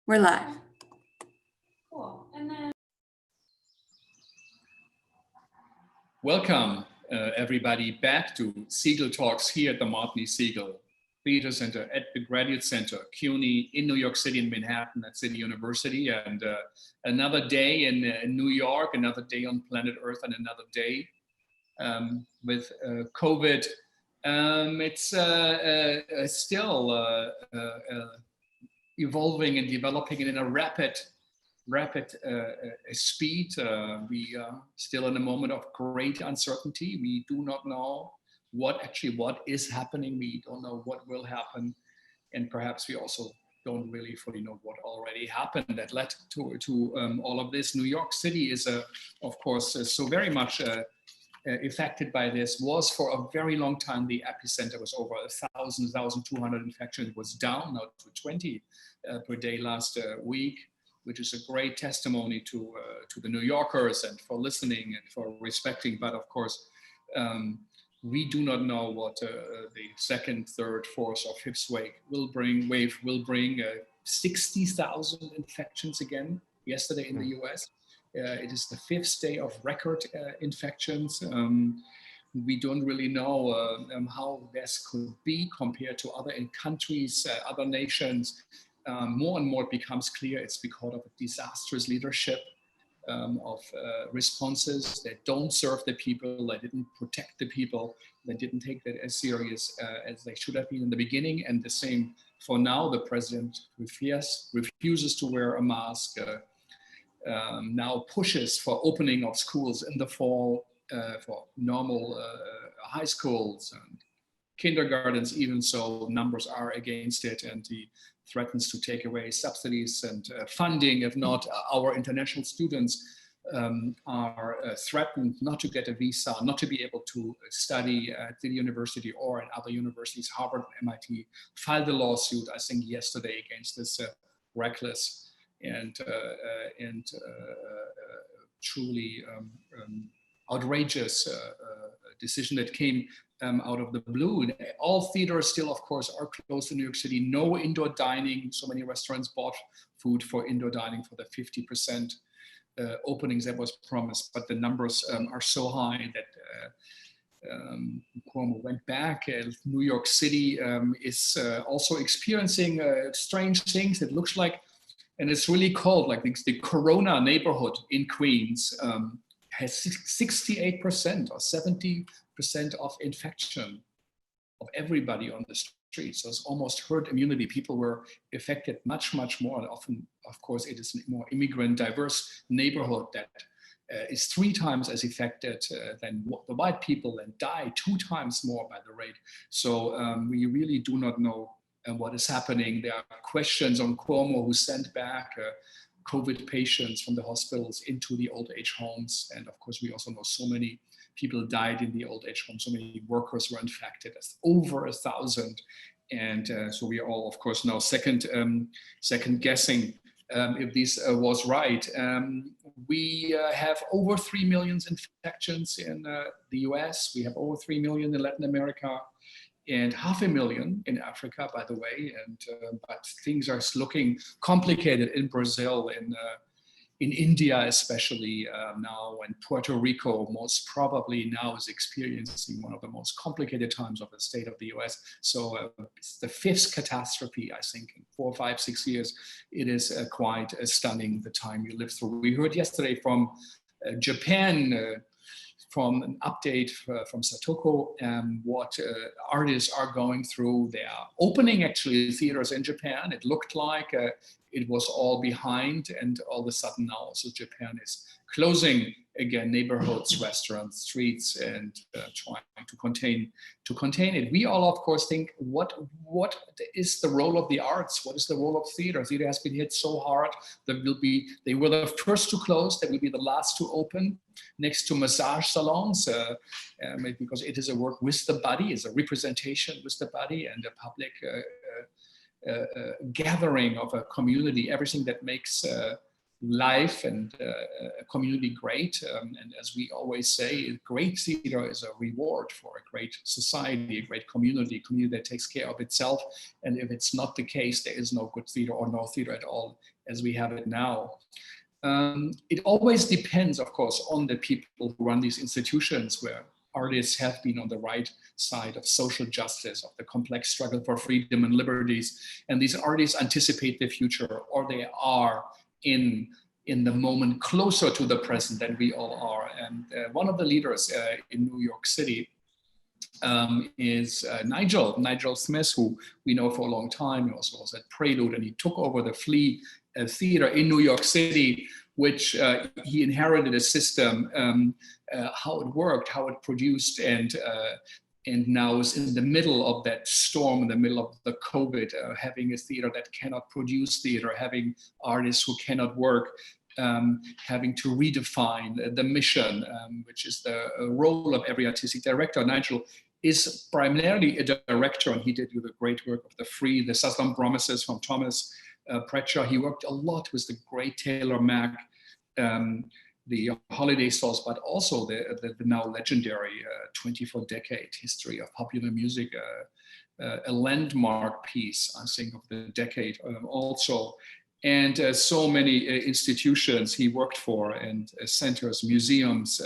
We're live. Cool. And then welcome everybody back to Segal Talks here at the Martin Segal Theater Center at the Graduate Center, CUNY in New York City in Manhattan at City University. And another day in New York, another day on planet Earth, and another day with COVID. It's still evolving and developing in a rapid speed. We are still in a moment of great uncertainty. We do not know what is happening. We don't know what will happen. And perhaps we also don't really fully know what already happened that led to all of this. New York City is, of course, so very much affected by this. Was for a very long time the epicenter. Was over 1,200 infections. It was down now to 20 per day last week, which is a great testimony to the New Yorkers and for listening and for respecting. But of course, we do not know what the second, third, fourth, or fifth wave will bring. 60,000 infections again yesterday in the US. It is the fifth day of record infections. We don't really know how this could be compared to other countries, other nations. More and more it becomes clear it's because of a disastrous leadership of responses that don't serve the people, that didn't protect the people, that didn't take that as serious as they should have been in the beginning. And the same for now. The president refuses to wear a mask, now pushes for opening of schools in the fall, for normal high schools and kindergartens. Even so, numbers are against it, and he threatens to take away subsidies and funding. If not, our international students are threatened not to get a visa, not to be able to study at the university or at other universities. Harvard and MIT filed a lawsuit, I think, yesterday against this reckless and truly outrageous decision that came out of the blue. All theaters still, of course, are closed in New York City. No indoor dining. So many restaurants bought food for indoor dining for the 50% openings that was promised. But the numbers are so high that Cuomo went back. New York City is also experiencing strange things. It looks like, and it's really cold, like the Corona neighborhood in Queens has 68% or 70% of infection of everybody on the street. So it's almost herd immunity. People were affected much, much more. And often, of course, it is a more immigrant, diverse neighborhood that is 3 times as affected than the white people, and die 2 times more by the rate. So we really do not know what is happening. There are questions on Cuomo, who sent back COVID patients from the hospitals into the old age homes. And of course, we also know so many people died in the old age homes. So many workers were infected, as over 1,000. And so we are all, of course, now second guessing if this was right. We have over 3 million infections in the US. We have over 3 million in Latin America, and 500,000 in Africa, by the way. And but things are looking complicated in Brazil, in India especially now, and Puerto Rico most probably now is experiencing one of the most complicated times of the state of the US. So it's the 5th catastrophe, I think, in 4, 5, 6 years. It is quite stunning, the time you live through. We heard yesterday from Japan, from an update from Satoko, what artists are going through. They are opening actually theaters in Japan. It looked like it was all behind, and all of a sudden now also Japan is closing again neighborhoods, restaurants, streets, and trying to contain it. We all, of course, think, what is the role of the arts? What is the role of theater? Theater has been hit so hard. They were the first to close. They will be the last to open, next to massage salons, because it is a work with the body, is a representation with the body, and a public gathering of a community. Everything that makes life and a community great. And as we always say, great theater is a reward for a great society, a great community that takes care of itself. And if it's not the case, there is no good theater or no theater at all as we have it now. It always depends, of course, on the people who run these institutions, where artists have been on the right side of social justice, of the complex struggle for freedom and liberties. And these artists anticipate the future, or they are in the moment closer to the present than we all are. And one of the leaders in New York City is Niegel Smith, who we know for a long time. He also was at Prelude, and he took over the Flea Theater in New York City, which he inherited a system, how it worked, how it produced, and now is in the middle of that storm, in the middle of the COVID, having a theater that cannot produce theater, having artists who cannot work, having to redefine the mission, which is the role of every artistic director. Nigel is primarily a director, and he did the great work of The Free, The Southern Promises from Thomas Pratchett. He worked a lot with the great Taylor Mack, the Holiday Stars, but also the now legendary 24-decade history of popular music, a landmark piece, I think, of the decade also. And so many institutions he worked for, and centers, museums.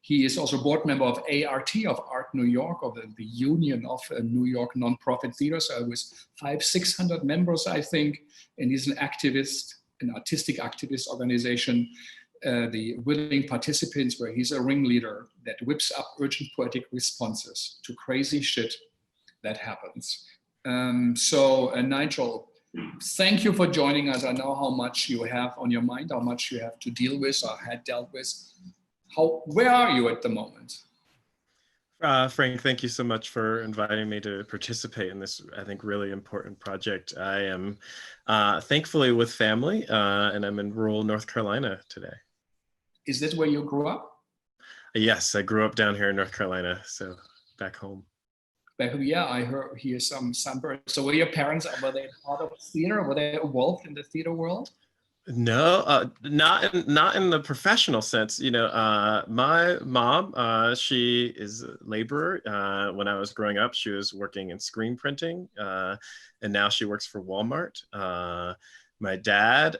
He is also board member of ART, of Art New York, of the Union of New York Nonprofit Theaters, with 500-600 members, I think. And he's an activist, an artistic activist organization, the Willing Participants, where he's a ringleader that whips up urgent poetic responses to crazy shit that happens. So Nigel, thank you for joining us. I know how much you have on your mind, how much you have to deal with or had dealt with. Where are you at the moment? Frank, thank you so much for inviting me to participate in this, I think, really important project. I am thankfully with family, and I'm in rural North Carolina today. Is this where you grew up? Yes, I grew up down here in North Carolina, so back home. Yeah, I hear some birds. So were your parents, were they part of theater? Were they involved in the theater world? No, not in the professional sense. You know, my mom, she is a laborer. When I was growing up, she was working in screen printing, and now she works for Walmart. My dad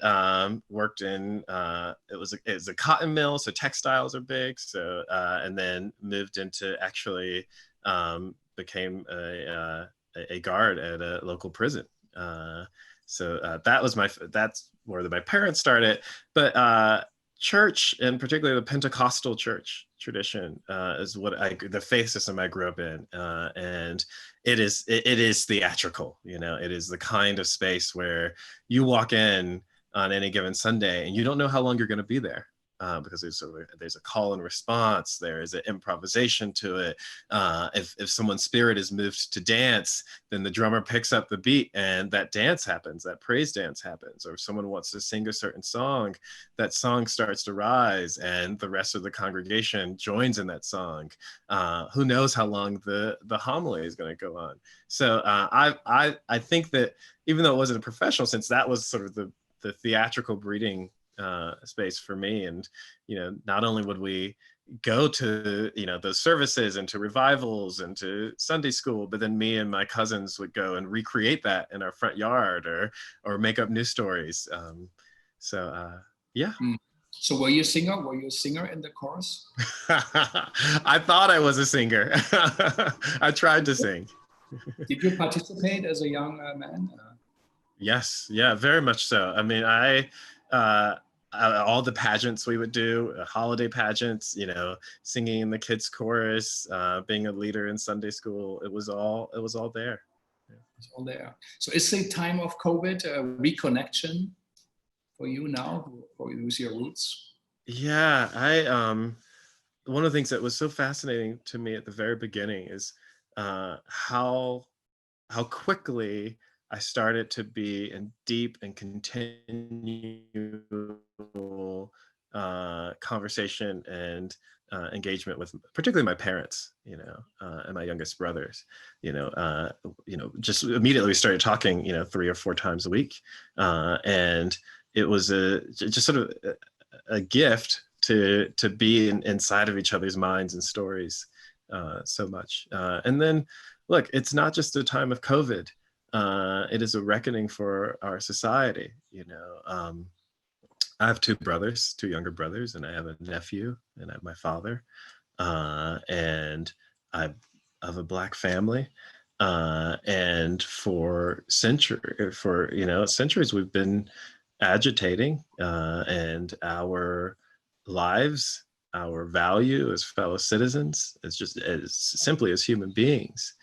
worked in it was a cotton mill, so textiles are big. So and then moved into actually became a guard at a local prison. So that's where my parents started. But church, and particularly the Pentecostal church tradition, is the faith system I grew up in, and it is theatrical. You know, it is the kind of space where you walk in on any given Sunday and you don't know how long you're going to be there. Because there's a call and response, there is an improvisation to it. If someone's spirit is moved to dance, then the drummer picks up the beat and that dance happens, that praise dance happens. Or if someone wants to sing a certain song, that song starts to rise and the rest of the congregation joins in that song. Who knows how long the homily is going to go on. So I think that even though it wasn't a professional sense, that was sort of the theatrical breeding space for me. And not only would we go to those services and to revivals and to Sunday school, but then me and my cousins would go and recreate that in our front yard or make up new stories. Yeah. So were you a singer? Were you a singer in the chorus? I thought I was a singer. I tried to sing. Did you participate as a young man? Yes, yeah, very much so. I mean, all the pageants we would do, holiday pageants, singing in the kids chorus, being a leader in Sunday school, it was all there. Yeah. It's all there. So is the time of COVID a reconnection for you now, with your roots? Yeah, one of the things that was so fascinating to me at the very beginning is how quickly I started to be in deep and continual conversation and engagement with particularly my parents, and my youngest brothers. Just immediately we started talking, 3 or 4 times a week, and it was just sort of a gift to be inside of each other's minds and stories so much. And then, look, it's not just a time of COVID. It is a reckoning for our society. You know, I have two brothers, two younger brothers, and I have a nephew, and I have my father, and I have a Black family. And for centuries, we've been agitating, and our lives, our value as fellow citizens, as simply as human beings,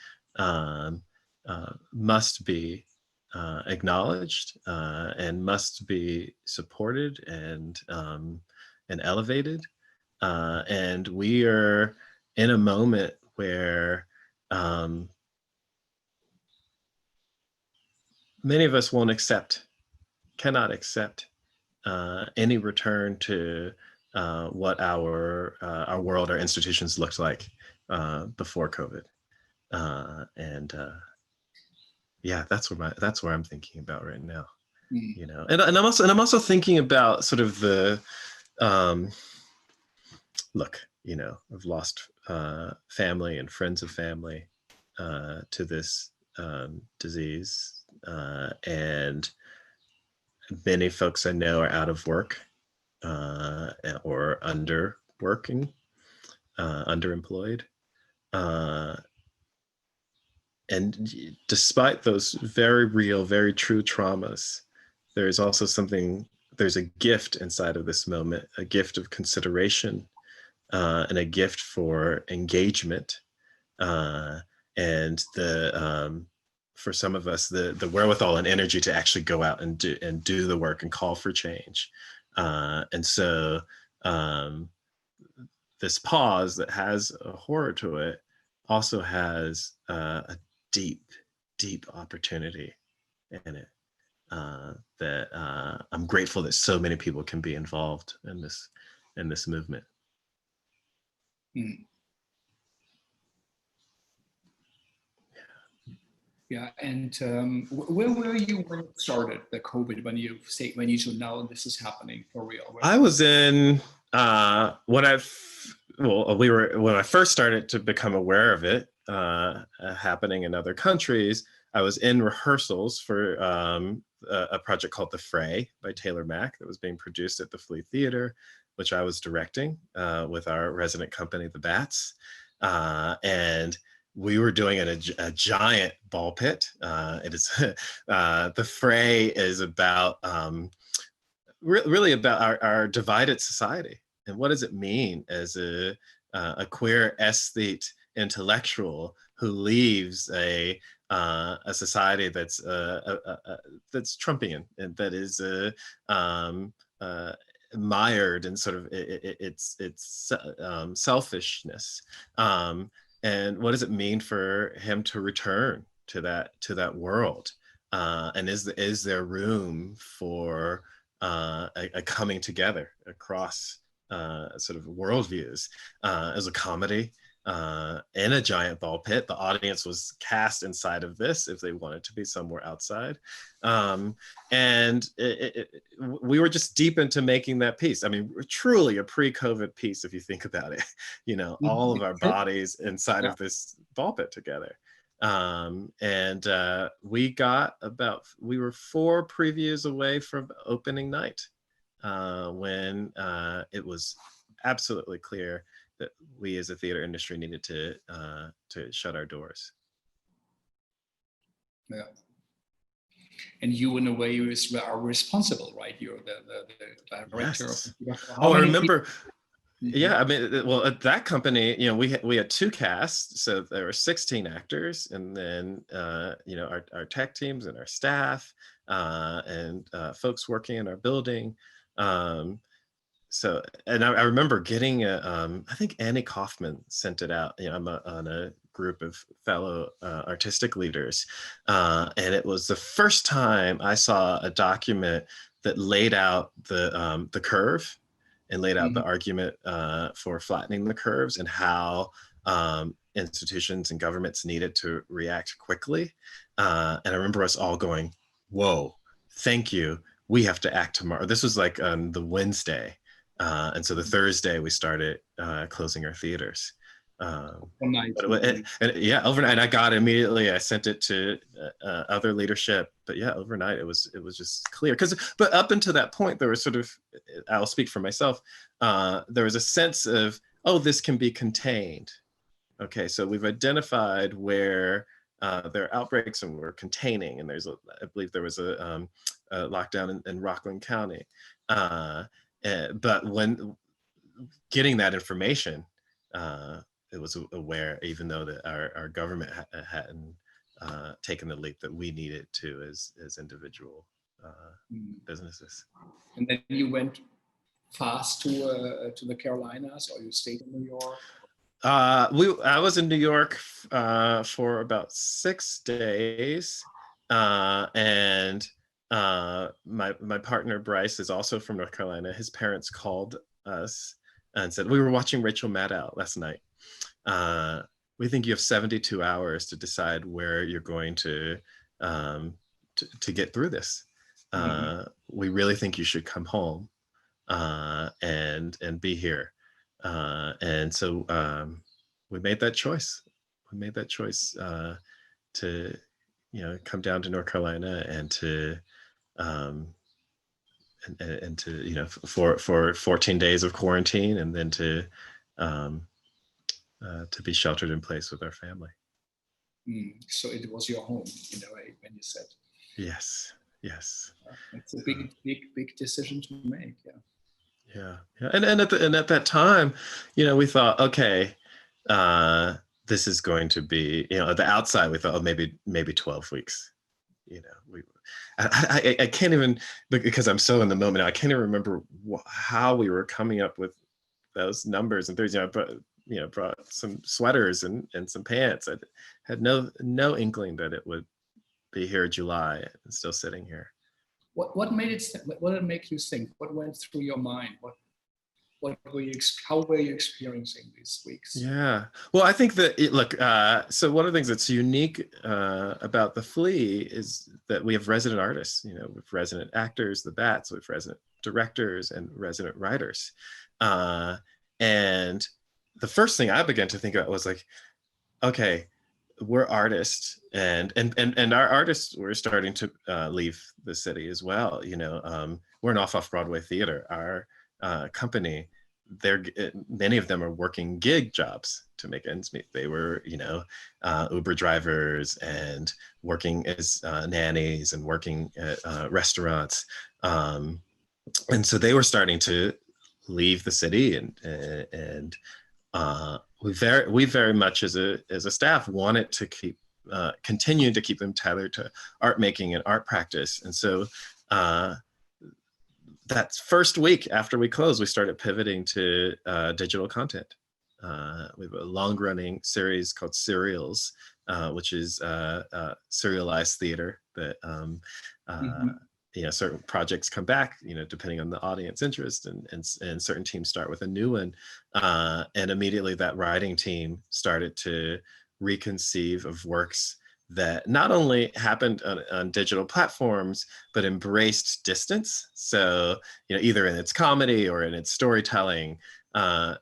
must be acknowledged, and must be supported and elevated. And we are in a moment where many of us cannot accept any return to what our world, our institutions looked like before COVID. Yeah, that's where I'm thinking about right now. You know, and I'm also thinking about sort of the look, you know, I've lost family and friends of family to this disease, and many folks I know are out of work or underworking, underemployed. And despite those very real, very true traumas, there is also there's a gift inside of this moment, a gift of consideration, and a gift for engagement. And for some of us, the wherewithal and energy to actually go out and do the work and call for change. And so this pause that has a horror to it also has a deep opportunity in it, that I'm grateful that so many people can be involved in this movement. Yeah, and where were you when it started, the COVID, when you said now this is happening for real? I was in when I first started to become aware of it happening in other countries. I was in rehearsals for a project called The Fray by Taylor Mack that was being produced at the Flea Theater, which I was directing with our resident company, The Bats. And we were doing a giant ball pit. It is The Fray is about really about our divided society, and what does it mean as a queer aesthete intellectual who leaves a society that's Trumpian and that is mired in sort of its selfishness, and what does it mean for him to return to that world, and is there room for a coming together across sort of worldviews? As a comedy in a giant ball pit. The audience was cast inside of this if they wanted to be somewhere outside. And we were just deep into making that piece. I mean, truly a pre-COVID piece, if you think about it, you know, all of our bodies inside of this ball pit together. And we were 4 previews away from opening night when it was absolutely clear that we as a theater industry needed to shut our doors. Yeah. And you, in a way, are responsible, right? You're the director. Yes. I remember. Yeah, I mean, well, at that company, you know, we had 2 casts, so there were 16 actors, and then you know, our tech teams and our staff, and folks working in our building. So, and I remember getting I think Annie Kaufman sent it out. You know, I'm on a group of fellow artistic leaders, and it was the first time I saw a document that laid out the curve and laid out the argument for flattening the curves and how institutions and governments needed to react quickly. And I remember us all going, "Whoa, thank you. we have to act tomorrow. This was like on the Wednesday. And so the Thursday we started closing our theaters. Overnight. And yeah, overnight I got it immediately. I sent it to other leadership, but yeah, overnight it was just clear. But up until that point, there was sort of, I'll speak for myself. There was a sense of, oh, this can be contained. Okay, so we've identified where there are outbreaks and we're containing, and I believe there was a lockdown in Rockland County. But when getting that information, it was aware, even though that our government hadn't taken the leap that we needed to as individual businesses. And then you went fast to the Carolinas, or you stayed in New York? I was in New York for about 6 days, and my partner Bryce is also from North Carolina. His parents called us and said, we were watching Rachel Maddow last night. We think you have 72 hours to decide where you're going to get through this. We really think you should come home and be here. And so we made that choice. We made that choice to, come down to North Carolina and to and to, for 14 days of quarantine, and then to be sheltered in place with our family. So it was your home in a way, when you said. Yes. It's a big decision to make. Yeah. And at that time, we thought, okay, this is going to be, at the outside, we thought, oh, maybe 12 weeks. I can't even, because I'm so in the moment, I can't even remember how we were coming up with those numbers and things. I brought some sweaters and some pants. I had no inkling that it would be here in July and still sitting here. What did it make you think? What went through your mind? How were you experiencing these weeks? Yeah, well, I think that so one of the things that's unique about the Flea is that we have resident artists. With resident actors, the Bats, with resident directors and resident writers. And the first thing I began to think about was like, okay, we're artists, and our artists were starting to leave the city as well. We're an off Broadway theater. Our company, many of them are working gig jobs to make ends meet. They were, Uber drivers and working as nannies and working at restaurants, and so they were starting to leave the city, and we very much as a staff wanted to continue to keep them tethered to art making and art practice. And so that first week after we closed, we started pivoting to digital content. We have a long-running series called Serials, which is serialized theater that certain projects come back, depending on the audience interest, and certain teams start with a new one. And immediately that writing team started to reconceive of works that not only happened on digital platforms, but embraced distance. So, either in its comedy or in its storytelling.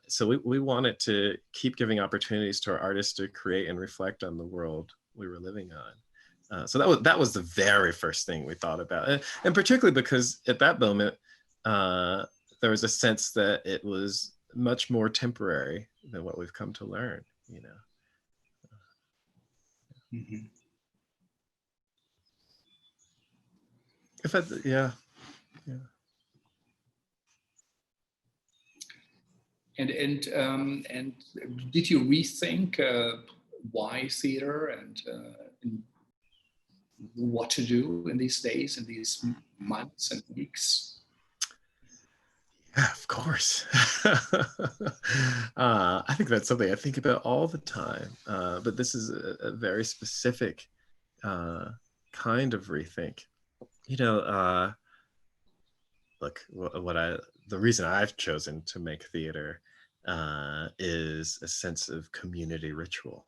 So we wanted to keep giving opportunities to our artists to create and reflect on the world we were living on. So that was the very first thing we thought about, and particularly because at that moment there was a sense that it was much more temporary than what we've come to learn. Yeah. And did you rethink why theater and what to do in these days, in these months and weeks? Yeah, of course. I think that's something I think about all the time. But this is a very specific kind of rethink. Look, the reason I've chosen to make theater is a sense of community ritual.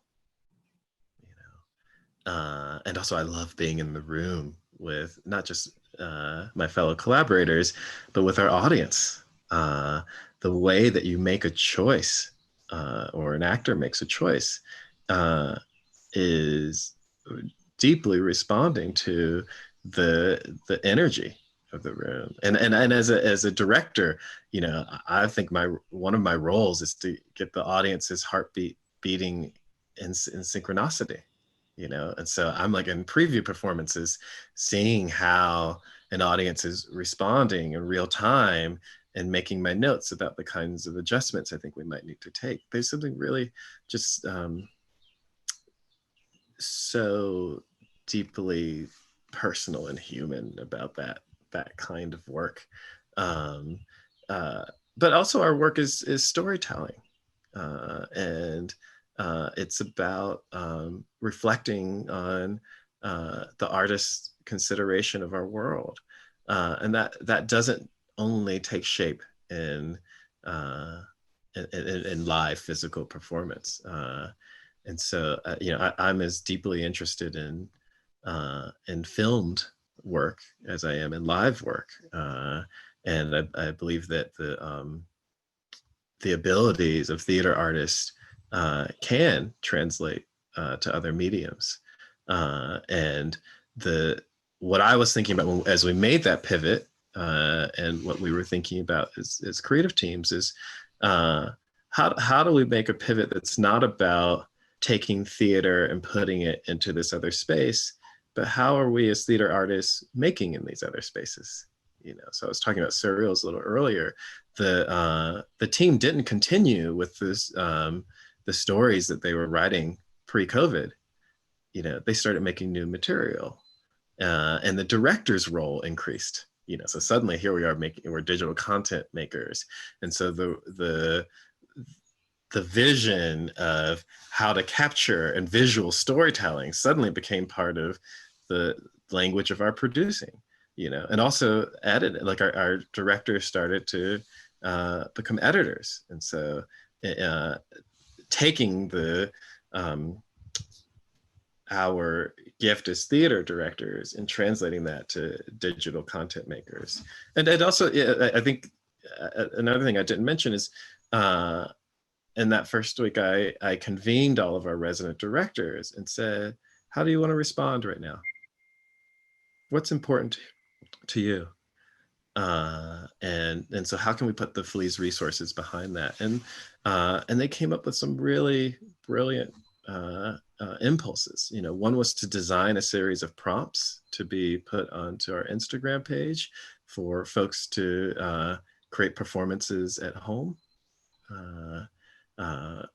And also I love being in the room with not just my fellow collaborators, but with our audience. The way that you make a choice, or an actor makes a choice, is deeply responding to the energy of the room. And as a director, you know, I think one of my roles is to get the audience's heartbeat beating in synchronicity, you know. And so I'm like in preview performances, seeing how an audience is responding in real time and making my notes about the kinds of adjustments I think we might need to take. There's something really just so deeply personal and human about that kind of work. Um, but also our work is storytelling, and it's about reflecting on the artist's consideration of our world, and that doesn't only take shape in live physical performance. And so, you know, I'm as deeply interested in filmed work as I am in live work, and I believe that the abilities of theater artists can translate to other mediums. And what I was thinking about as we made that pivot, and what we were thinking about as creative teams is how do we make a pivot that's not about taking theater and putting it into this other space, but how are we as theater artists making in these other spaces? You know, so I was talking about serials a little earlier. The team didn't continue with this the stories that they were writing pre-COVID. You know, they started making new material, and the director's role increased. You know, so suddenly here we're digital content makers, and so the vision of how to capture and visual storytelling suddenly became part of the language of our producing, you know, and also edit, like our directors started to become editors. And so taking our gift as theater directors and translating that to digital content makers. And also, I think another thing I didn't mention is, in that first week, I convened all of our resident directors and said, how do you want to respond right now? What's important to you? And so how can we put the Flea's resources behind that? And they came up with some really brilliant impulses. You know, one was to design a series of prompts to be put onto our Instagram page for folks to create performances at home.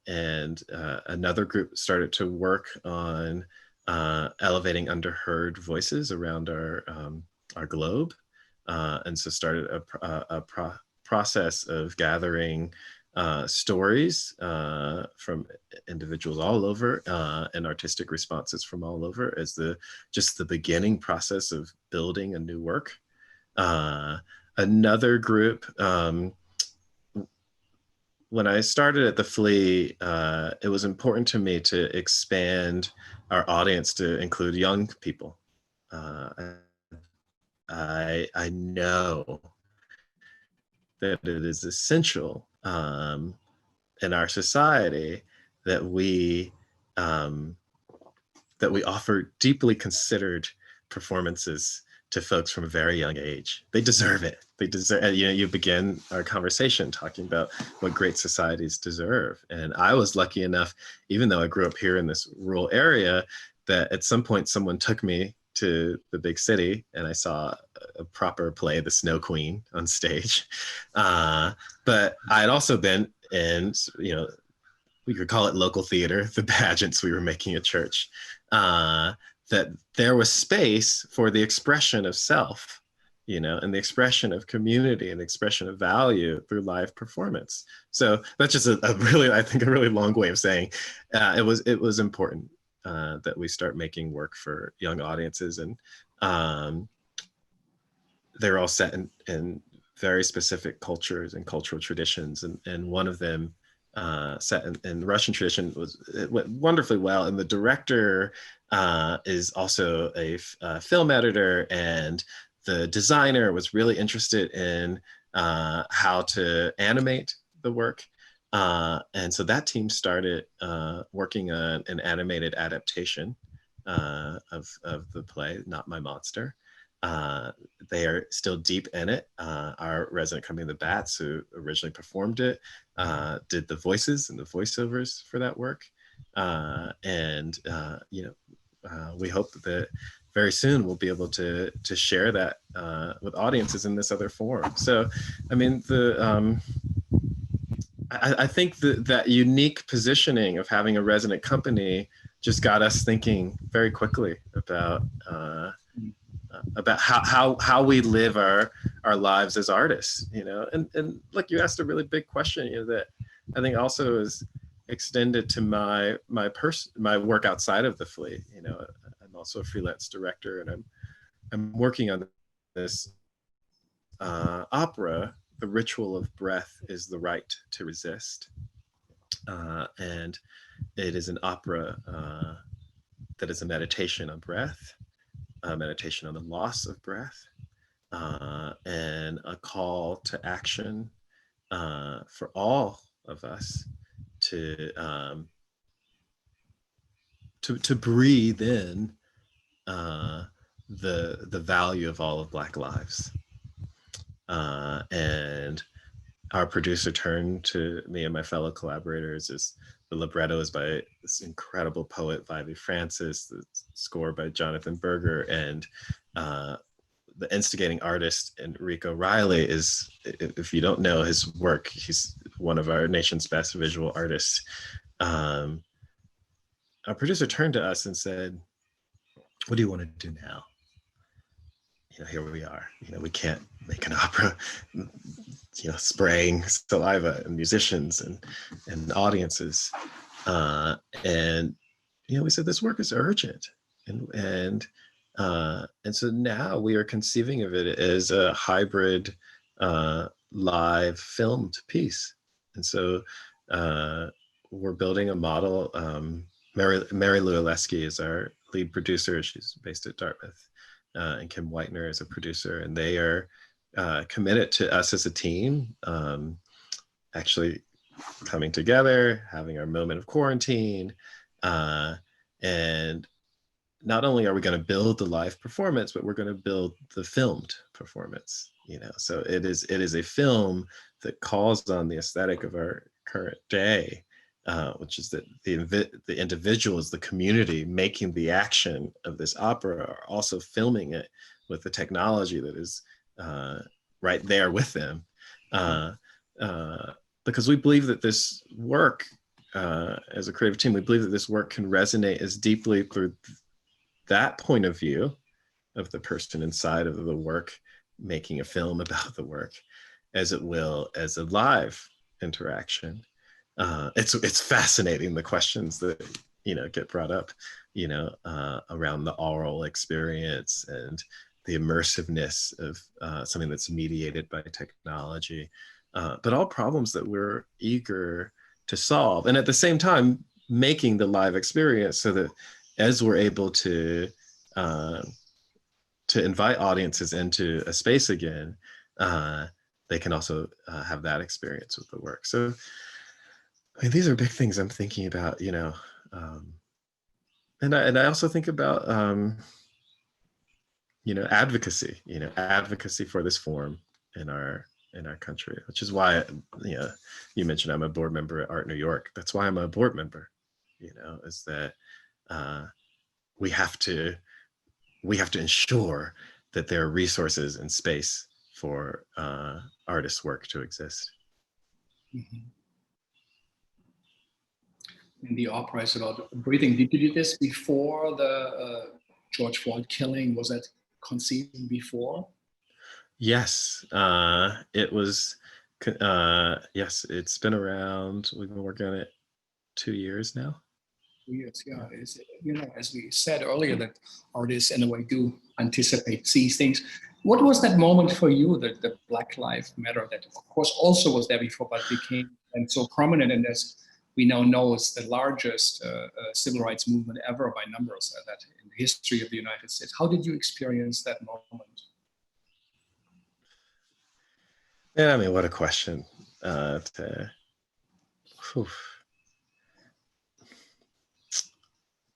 And another group started to work on elevating underheard voices around our globe, and so started a process of gathering stories from individuals all over, and artistic responses from all over as just the beginning process of building a new work. Another group, when I started at the Flea, it was important to me to expand our audience to include young people. I know that it is essential in our society that we offer deeply considered performances to folks from a very young age. They deserve it. They deserve. You know, you begin our conversation talking about what great societies deserve. And I was lucky enough, even though I grew up here in this rural area, that at some point someone took me to the big city and I saw a proper play, The Snow Queen, on stage. But I had also been in, you know, we could call it local theater, the pageants we were making at church, that there was space for the expression of self, you know, and the expression of community and the expression of value through live performance. So that's just a really, I think, a really long way of saying it was important that we start making work for young audiences, and they're all set in very specific cultures and cultural traditions, and one of them set in the Russian tradition it went wonderfully well. And the director is also a film editor, and the designer was really interested in how to animate the work. And so that team started working on an animated adaptation of the play, Not My Monster. They are still deep in it. Our resident company, the Bats, who originally performed it, did the voices and the voiceovers for that work. We hope that very soon we'll be able to share that with audiences in this other form. So, I mean, I think that unique positioning of having a resident company just got us thinking very quickly about how we live our lives as artists, you know. And like, you asked a really big question, you know, that I think also is extended to my work outside of the Flea. You know, I'm also a freelance director, and I'm working on this opera. The Ritual of Breath is the Right to Resist, and it is an opera that is a meditation on breath, a meditation on the loss of breath, and a call to action for all of us to breathe in the value of all of Black lives. And our producer turned to me and my fellow collaborators. The libretto is by this incredible poet, Vivi Francis, the score by Jonathan Berger, and the instigating artist, Enrico Riley, is, if you don't know his work, he's one of our nation's best visual artists. Our producer turned to us and said, "What do you want to do now? You know, here we are. You know, we can't make an opera, you know, spraying saliva and musicians and audiences." And you know, we said this work is urgent, and so now we are conceiving of it as a hybrid live filmed piece. And so we're building a model. Mary Lou Oleski is our lead producer. She's based at Dartmouth. And Kim Whitener is a producer, and they are committed to us as a team actually coming together, having our moment of quarantine, and not only are we going to build the live performance, but we're going to build the filmed performance. You know, so it is a film that calls on the aesthetic of our current day, which is that the individuals, the community making the action of this opera are also filming it with the technology that is right there with them. Because we believe that this work, as a creative team, we believe that this work can resonate as deeply through that point of view of the person inside of the work, making a film about the work, as it will as a live interaction. It's fascinating, the questions that, you know, get brought up, you know, around the oral experience and the immersiveness of something that's mediated by technology, but all problems that we're eager to solve, and at the same time making the live experience so that as we're able to invite audiences into a space again, they can also have that experience with the work. So, I mean, these are big things I'm thinking about, you know, and I also think about, you know, advocacy for this form in our country, which is why, you know, you mentioned I'm a board member at Art New York. That's why I'm a board member, you know, is that we have to ensure that there are resources and space for artists' work to exist. Mm-hmm. In the opera is about breathing. Did you do this before the George Floyd killing? Was that conceived before? Yes, it was. Yes, it's been around. We've been working on it 2 years now. 2 years, yeah. It's, you know, as we said earlier, that artists in a way do anticipate these things. What was that moment for you, that the Black Lives Matter, that of course also was there before, but became and so prominent, and as we now know is the largest civil rights movement ever by numbers that in the history of the United States. How did you experience that moment? Yeah, I mean, what a question. Whew.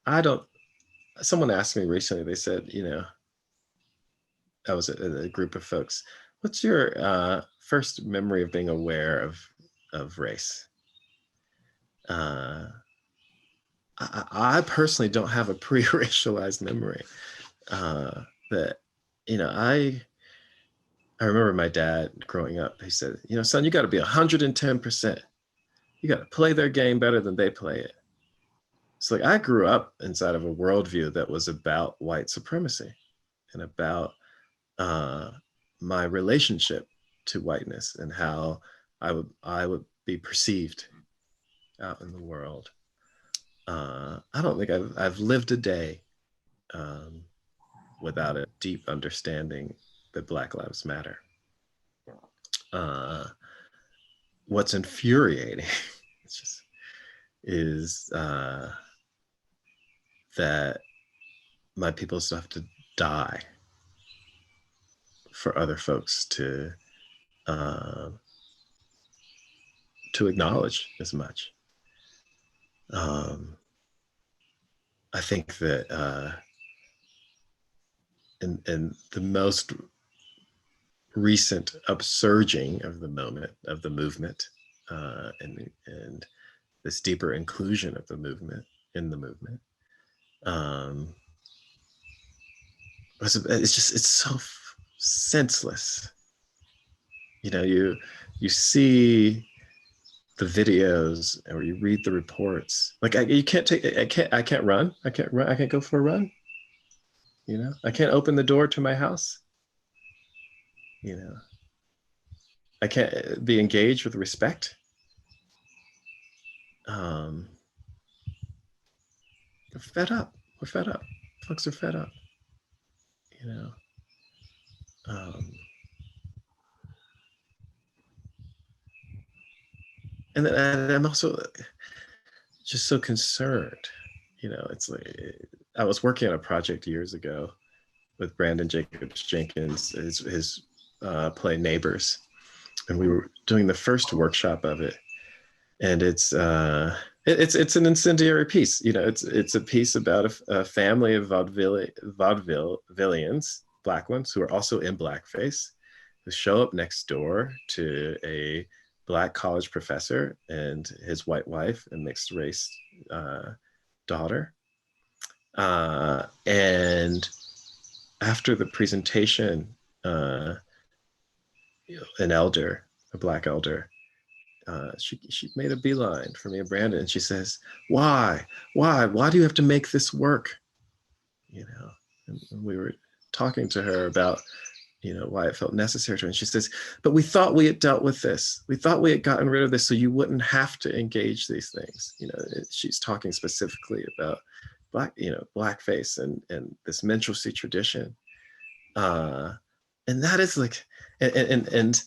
I don't, someone asked me recently, they said, you know, I was a group of folks, what's your first memory of being aware of race? I personally don't have a pre-racialized memory. That, you know, I remember my dad growing up, he said, you know, son, you got to be 110%. You got to play their game better than they play it. So like I grew up inside of a worldview that was about white supremacy and about uh, my relationship to whiteness and how I would be perceived out in the world. I don't think I've lived a day um, without a deep understanding that Black Lives Matter. Uh, what's infuriating it's just, is that my people still have to die for other folks uh, to acknowledge as much. I think that in the most recent upsurging of the movement, and this deeper inclusion of the movement in the movement, it's so senseless. You know, you see the videos or you read the reports. Like I can't run. I can't go for a run. You know, I can't open the door to my house. You know, I can't be engaged with respect. We're fed up. We're fed up. Folks are fed up. You know. And then I'm also just so concerned. You know, it's like I was working on a project years ago with Brandon Jacobs Jenkins, his play Neighbors, and we were doing the first workshop of it, and it's an incendiary piece. You know, it's a piece about a family of vaudevillians, Black ones, who are also in blackface, who show up next door to a Black college professor and his white wife and mixed race daughter. And after the presentation, an elder, a Black elder, she made a beeline for me and Brandon, and she says, why do you have to make this work? You know, and we were talking to her about, you know, why it felt necessary to her. And she says, but we thought we had dealt with this. We thought we had gotten rid of this so you wouldn't have to engage these things. You know, she's talking specifically about blackface and this minstrelsy tradition. And that is like, and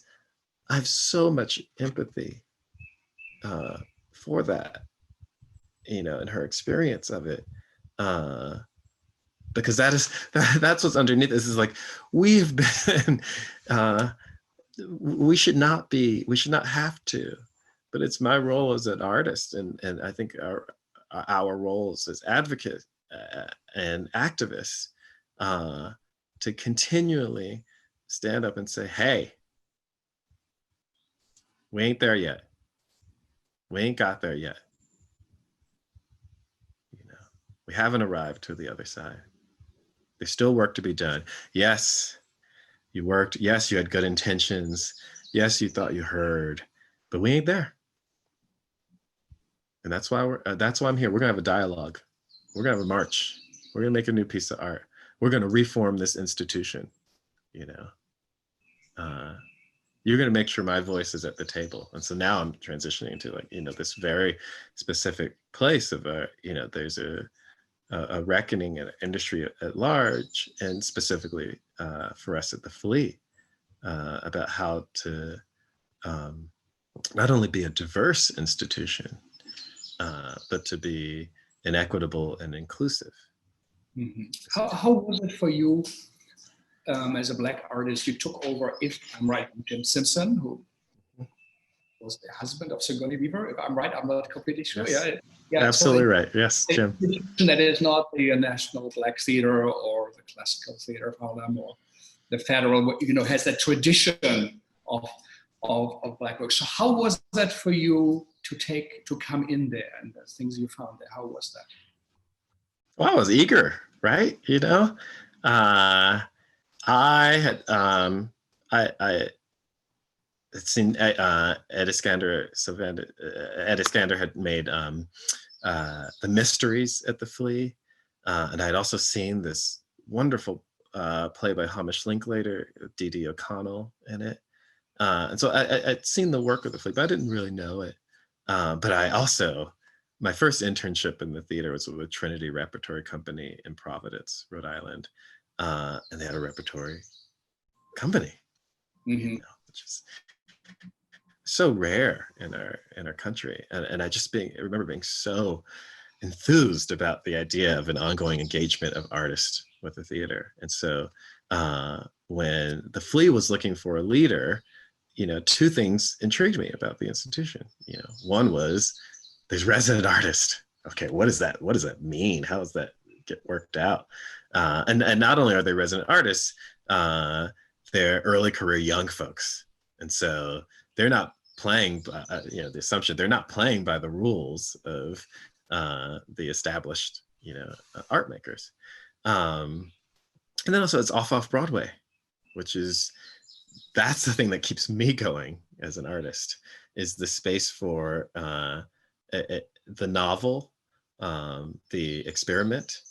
I have so much empathy for that, you know, and her experience of it. Because that's what's underneath this is like, we've been, we should not have to, but it's my role as an artist. And I think our roles as advocates and activists to continually stand up and say, hey, we ain't there yet. We ain't got there yet. You know, we haven't arrived to the other side. There's still work to be done. Yes, you worked. Yes, you had good intentions. Yes, you thought you heard, but we ain't there. And that's why I'm here. We're gonna have a dialogue. We're gonna have a march. We're gonna make a new piece of art. We're gonna reform this institution. You know, you're gonna make sure my voice is at the table. And so now I'm transitioning to, like, you know, this very specific place of you know, there's a reckoning in industry at large, and specifically for us at the Flea, about how to not only be a diverse institution, but to be inequitable and inclusive. Mm-hmm. How was it for you as a Black artist, you took over, if I'm right, Jim Simpson, who was the husband of Sigourney Weaver. If I'm right, I'm not completely sure. Yes. Yeah, yeah, Absolutely so right. Yes, Jim. That is not the National Black Theater or the Classical Theater of Harlem or the Federal, has that tradition of Black work. So how was that for you to come in there and the things you found there? How was that? Well, I was eager, right? I had seen Ed Iskander. Ed Iskander had made The Mysteries at the Flea, and I had also seen this wonderful play by Hamish Linklater, D.D. O'Connell in it, and so I'd seen the work of the Flea, but I didn't really know it. But I also, my first internship in the theater was with Trinity Repertory Company in Providence, Rhode Island, and they had a repertory company, which is so rare in our country. And I remember being so enthused about the idea of an ongoing engagement of artists with the theater. And so when the Flea was looking for a leader, two things intrigued me about the institution. One was there's resident artist. Okay, what is that? What does that mean? How does that get worked out? And not only are they resident artists, they're early career young folks. And so they're not playing, the assumption, they're not playing by the rules of the established, art makers. And then also it's off Broadway, that's the thing that keeps me going as an artist, is the space for the novel, the experiment,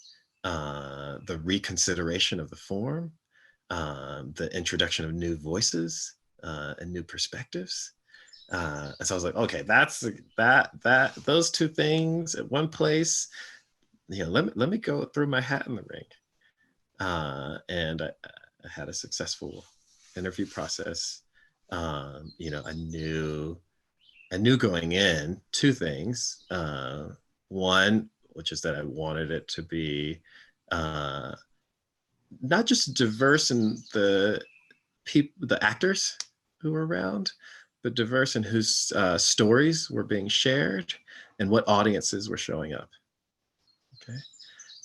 the reconsideration of the form, the introduction of new voices and new perspectives. And so I was like, okay, those two things at one place, let me go throw my hat in the ring. And I had a successful interview process. I knew going in two things. One, which is that I wanted it to be not just diverse in the actors who were around, but diverse in whose stories were being shared and what audiences were showing up. Okay,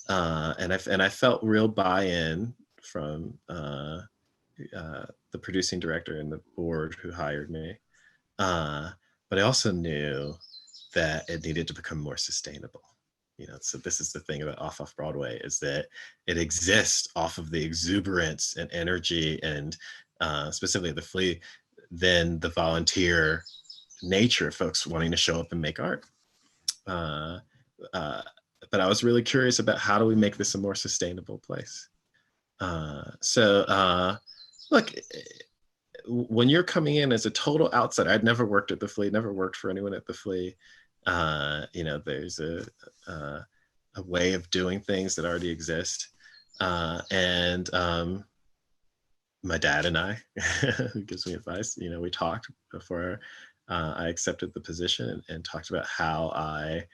and I felt real buy-in from the producing director and the board who hired me. But I also knew that it needed to become more sustainable. So this is the thing about off Broadway, is that it exists off of the exuberance and energy and specifically the Flea, than the volunteer nature of folks wanting to show up and make art. But I was really curious about how do we make this a more sustainable place? Look, when you're coming in as a total outsider, I'd never worked at the Flea, never worked for anyone at the Flea. There's a way of doing things that already exist. And my dad and I, who gives me advice, we talked before I accepted the position and talked about how I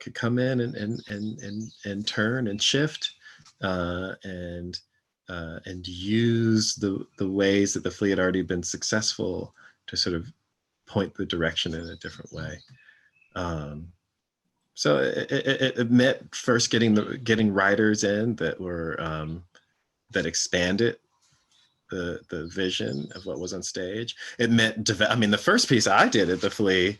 could come in and turn and shift and use the ways that the Flea had already been successful to sort of point the direction in a different way. So it meant first getting writers in that were that expanded the vision of what was on stage. It meant the first piece I did at the Flea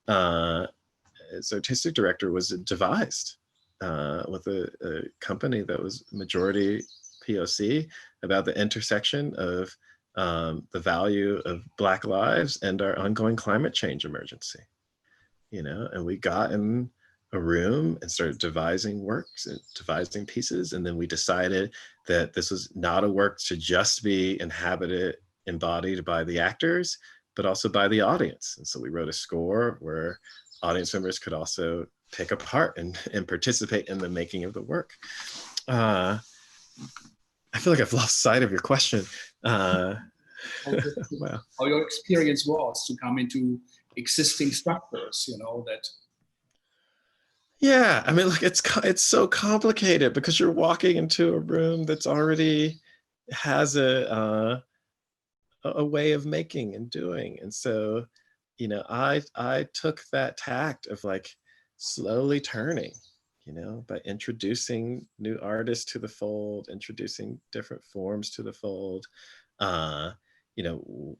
as artistic director was devised with a company that was majority POC about the intersection of the value of Black lives and our ongoing climate change emergency. And we got in a room and started devising works and devising pieces. And then we decided that this was not a work to just be embodied by the actors, but also by the audience. And so we wrote a score where audience members could also take a part and participate in the making of the work. I feel like I've lost sight of your question. Wow. How your experience was to come into existing structures, that. Yeah, I mean, look, it's so complicated because you're walking into a room that's already has a way of making and doing, and so, I took that tact of like slowly turning, by introducing new artists to the fold, introducing different forms to the fold. Uh, you know,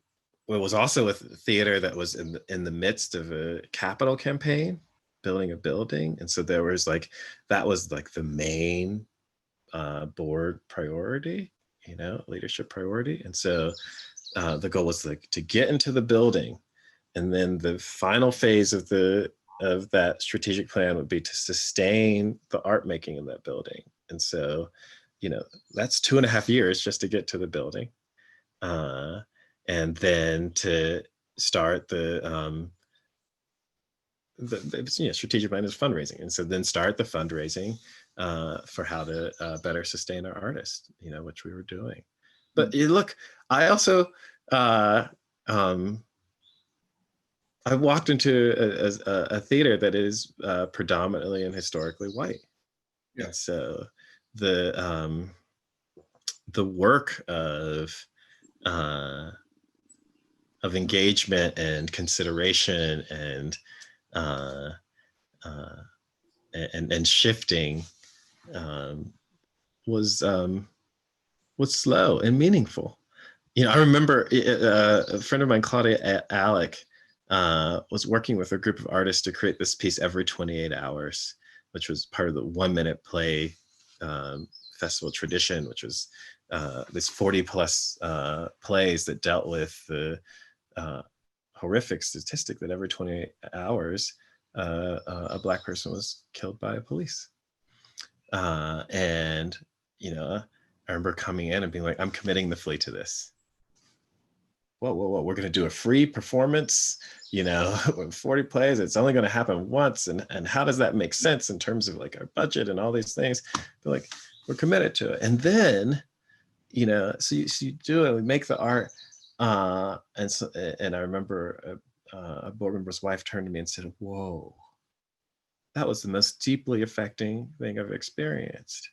it was also a theater that was in the midst of a capital campaign, building a building, and so there was like that was like the main board priority, leadership priority, and so the goal was like to get into the building, and then the final phase of that strategic plan would be to sustain the art making in that building. And so, that's 2.5 years just to get to the building, and then to start the strategic plan is fundraising, and so then start the fundraising for how to better sustain our artists, which we were doing. But look, I also I walked into a theater that is predominantly and historically white, Yeah. and so the work uh, of engagement and consideration uh, uh, and shifting was slow and meaningful. I remember a friend of mine, Claudia Alec, was working with a group of artists to create this piece every 28 hours, which was part of the 1 minute play festival tradition, which was this 40 plus plays that dealt with the horrific statistic that every 28 hours, a Black person was killed by police. And, I remember coming in and being like, I'm committing the fleet to this. Whoa, we're going to do a free performance, with 40 plays. It's only going to happen once. And how does that make sense in terms of like our budget and all these things? They're like, we're committed to it. And then, so you do it, we make the art. And I remember a board member's wife turned to me and said, whoa, that was the most deeply affecting thing I've experienced.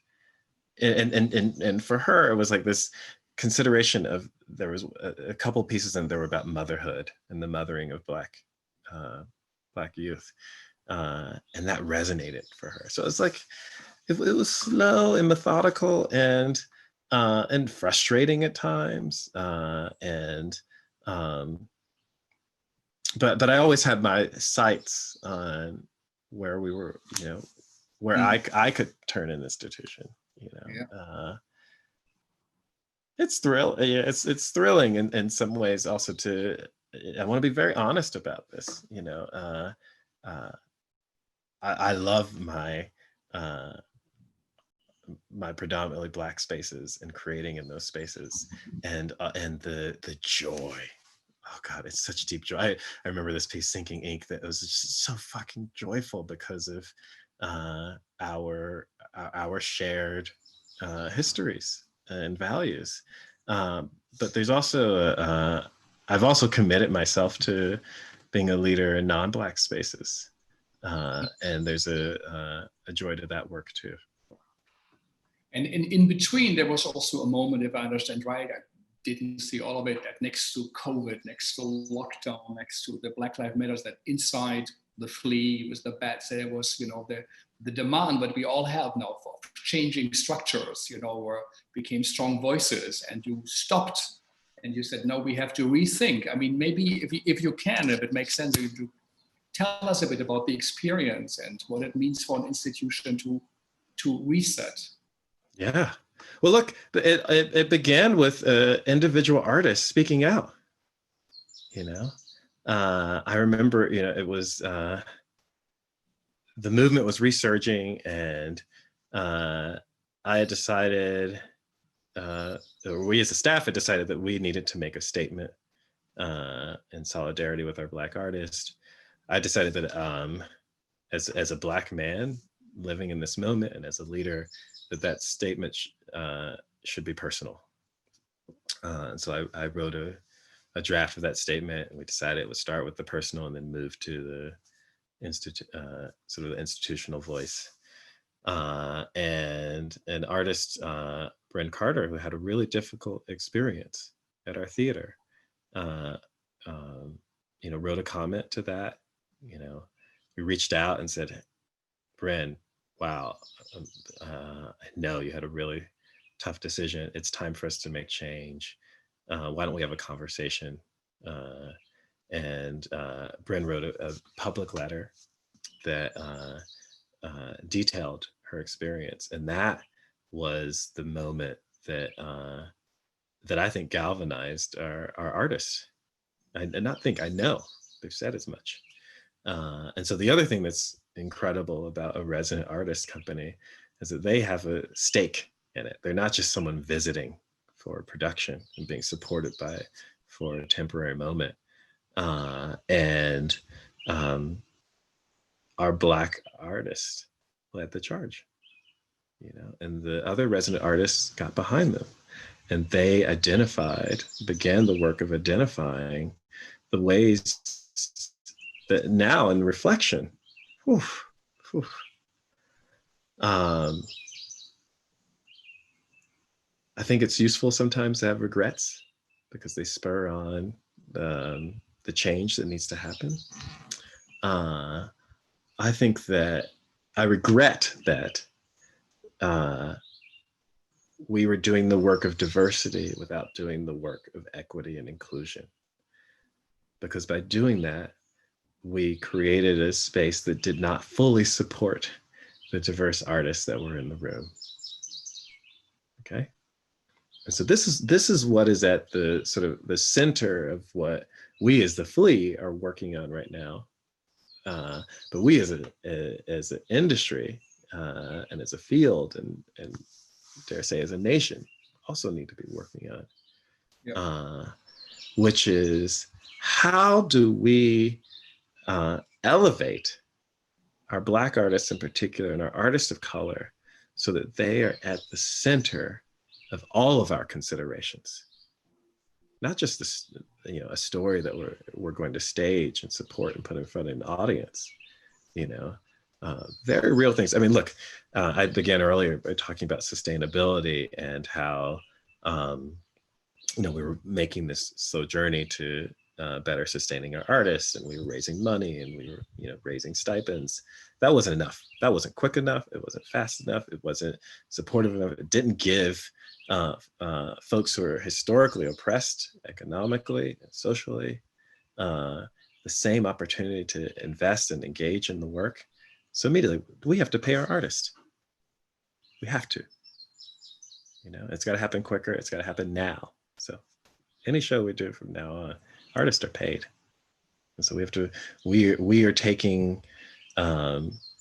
And for her, it was like this consideration of, there was a couple pieces and there were about motherhood and the mothering of Black youth, and that resonated for her. So it's like it was slow and methodical and frustrating at times, but I always had my sights on where we were, where I could turn an institution. Yeah. It's it's thrilling in some ways also I want to be very honest about this. I love my predominantly Black spaces and creating in those spaces, and the joy. Oh God, it's such deep joy. I remember this piece, Sinking Ink, that was just so fucking joyful because of our shared histories and values. But there's also I've also committed myself to being a leader in non-Black spaces, and there's a joy to that work too. And in between, there was also a moment, if I understand right, I didn't see all of it, that next to COVID, next to lockdown, next to the Black Lives Matters, that inside the flea was the bats, there was, the demand that we all have now for changing structures, or became strong voices, and you stopped and you said, no, we have to rethink. I mean, maybe if you can, if it makes sense, to tell us a bit about the experience and what it means for an institution to reset. Yeah. Well, look, it began with individual artists speaking out. I remember, it was the movement was resurging, and I had decided, or we as a staff had decided that we needed to make a statement in solidarity with our Black artists. I decided that as a Black man living in this moment and as a leader, that statement should be personal. And so I wrote a draft of that statement, and we decided it would start with the personal and then move to sort of the institutional voice. And an artist, Bryn Carter, who had a really difficult experience at our theater, wrote a comment to that. We reached out and said, Bryn, wow, I know you had a really tough decision. It's time for us to make change. Why don't we have a conversation? And Bryn wrote a public letter that detailed her experience, and that was the moment that I think galvanized our artists. I know they've said as much. And so the other thing that's incredible about a resident artist company is that they have a stake in it. They're not just someone visiting for production and being supported for a temporary moment. And our Black artists led the charge, and the other resident artists got behind them, and they began the work of identifying the ways that now in reflection, I think it's useful sometimes to have regrets because they spur on the change that needs to happen. I think that I regret that we were doing the work of diversity without doing the work of equity and inclusion. Because by doing that, we created a space that did not fully support the diverse artists that were in the room. Okay. And so this is what is at the sort of the center of what we as the Flea are working on right now. But we as an industry and as a field and dare say as a nation also need to be working on, which is how do we elevate our Black artists in particular and our artists of color so that they are at the center of all of our considerations, not just this, a story that we're going to stage and support and put in front of an audience, very real things. I mean, look, I began earlier by talking about sustainability and how, we were making this slow journey to better sustaining our artists, and we were raising money and we were, raising stipends. That wasn't enough. That wasn't quick enough. It wasn't fast enough. It wasn't supportive enough. It didn't give folks who are historically oppressed economically and socially the same opportunity to invest and engage in the work. So immediately we have to pay our artists. We have to, it's got to happen quicker. It's got to happen now. So any show we do from now on, artists are paid. And so we are taking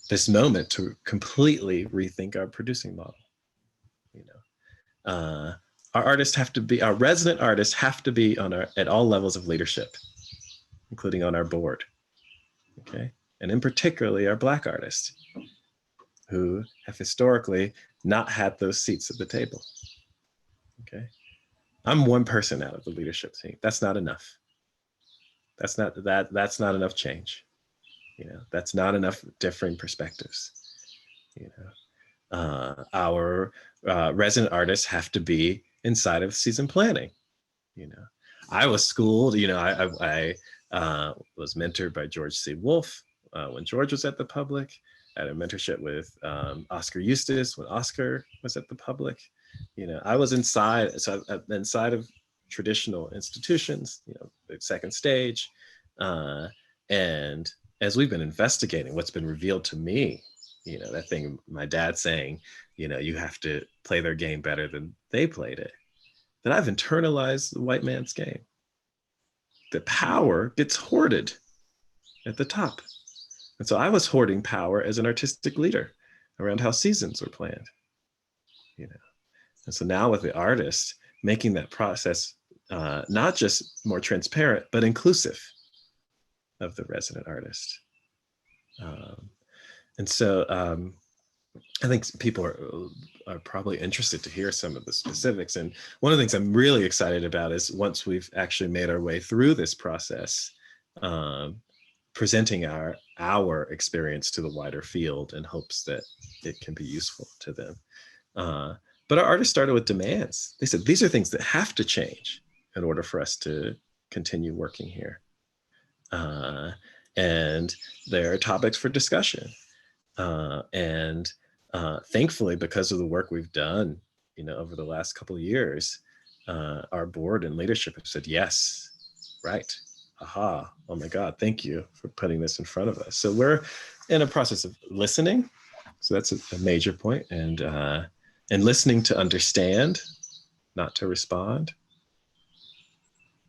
this moment to completely rethink our producing model. Our resident artists have to be at all levels of leadership, including on our board. Okay. And in particularly our Black artists who have historically not had those seats at the table. Okay. I'm one person out of the leadership team. That's not enough. That's not enough change. That's not enough differing perspectives. Our resident artists have to be inside of season planning. I was schooled, I was mentored by George C. Wolfe when George was at the Public. I had a mentorship with Oscar Eustis when Oscar was at the Public. I was inside of traditional institutions, the second stage. And as we've been investigating what's been revealed to me, that thing, my dad saying, you have to play their game better than they played it, that I've internalized the white man's game. The power gets hoarded at the top. And so I was hoarding power as an artistic leader around how seasons were planned, And so now with the artist, making that process not just more transparent, but inclusive of the resident artist. And so I think people are probably interested to hear some of the specifics. And one of the things I'm really excited about is once we've actually made our way through this process, presenting our our experience to the wider field in hopes that it can be useful to them. But our artists started with demands. They said, these are things that have to change in order for us to continue working here. And there are topics for discussion. And thankfully, because of the work we've done, over the last couple of years, our board and leadership have said, yes, right. Aha, oh my God, thank you for putting this in front of us. So we're in a process of listening. So that's a major point. And listening to understand, not to respond.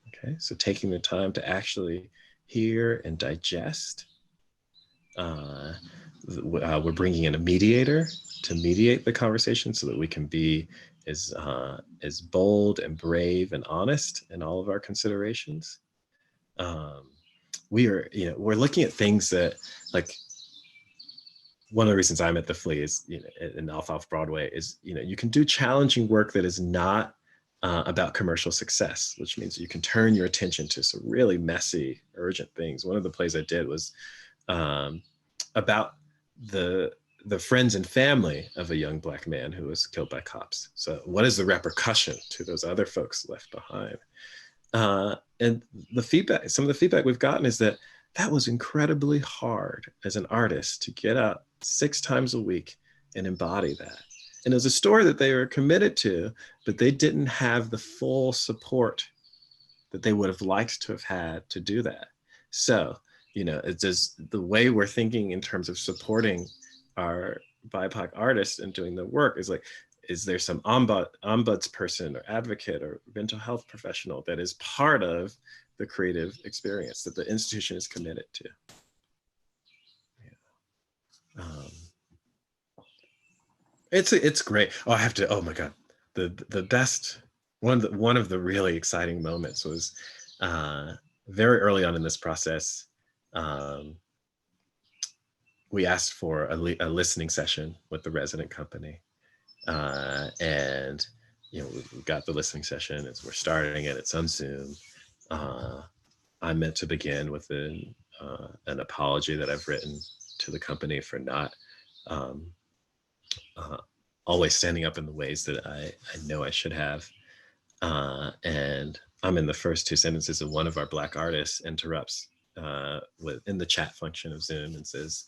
Okay, so taking the time to actually hear and digest. We're bringing in a mediator to mediate the conversation so that we can be as bold and brave and honest in all of our considerations. We're looking at things that, like, one of the reasons I'm at the Flea is, in Off Broadway is, you can do challenging work that is not about commercial success, which means you can turn your attention to some really messy, urgent things. One of the plays I did was about the friends and family of a young Black man who was killed by cops. So what is the repercussion to those other folks left behind? And some of the feedback we've gotten is that was incredibly hard as an artist to get up 6 times a week and embody that. And it was a story that they were committed to, but they didn't have the full support that they would have liked to have had to do that. So, it's just the way we're thinking in terms of supporting our BIPOC artists and doing the work is like, is there some ombuds person or advocate or mental health professional that is part of the creative experience that the institution is committed to? Yeah. It's great. Oh my God, the best one of the really exciting moments was very early on in this process. We asked for a listening session with the resident company. And we got the listening session as we're starting it. It's on Zoom. I meant to begin with an apology that I've written to the company for not always standing up in the ways that I know I should have. And I'm in the first 2 sentences, and one of our Black artists interrupts in the chat function of Zoom and says,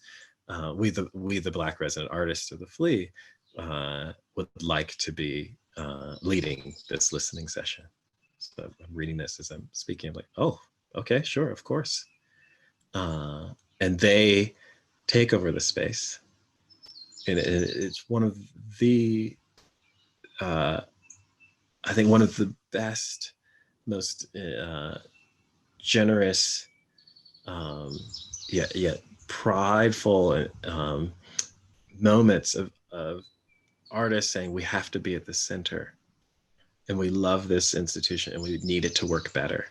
we the Black resident artists of the Flea would like to be leading this listening session. So I'm reading this as I'm speaking. I'm like, oh, okay, sure, of course. And they take over the space. And it's one of the, I think one of the best, most generous, yet prideful moments of artists saying we have to be at the center and we love this institution and we need it to work better,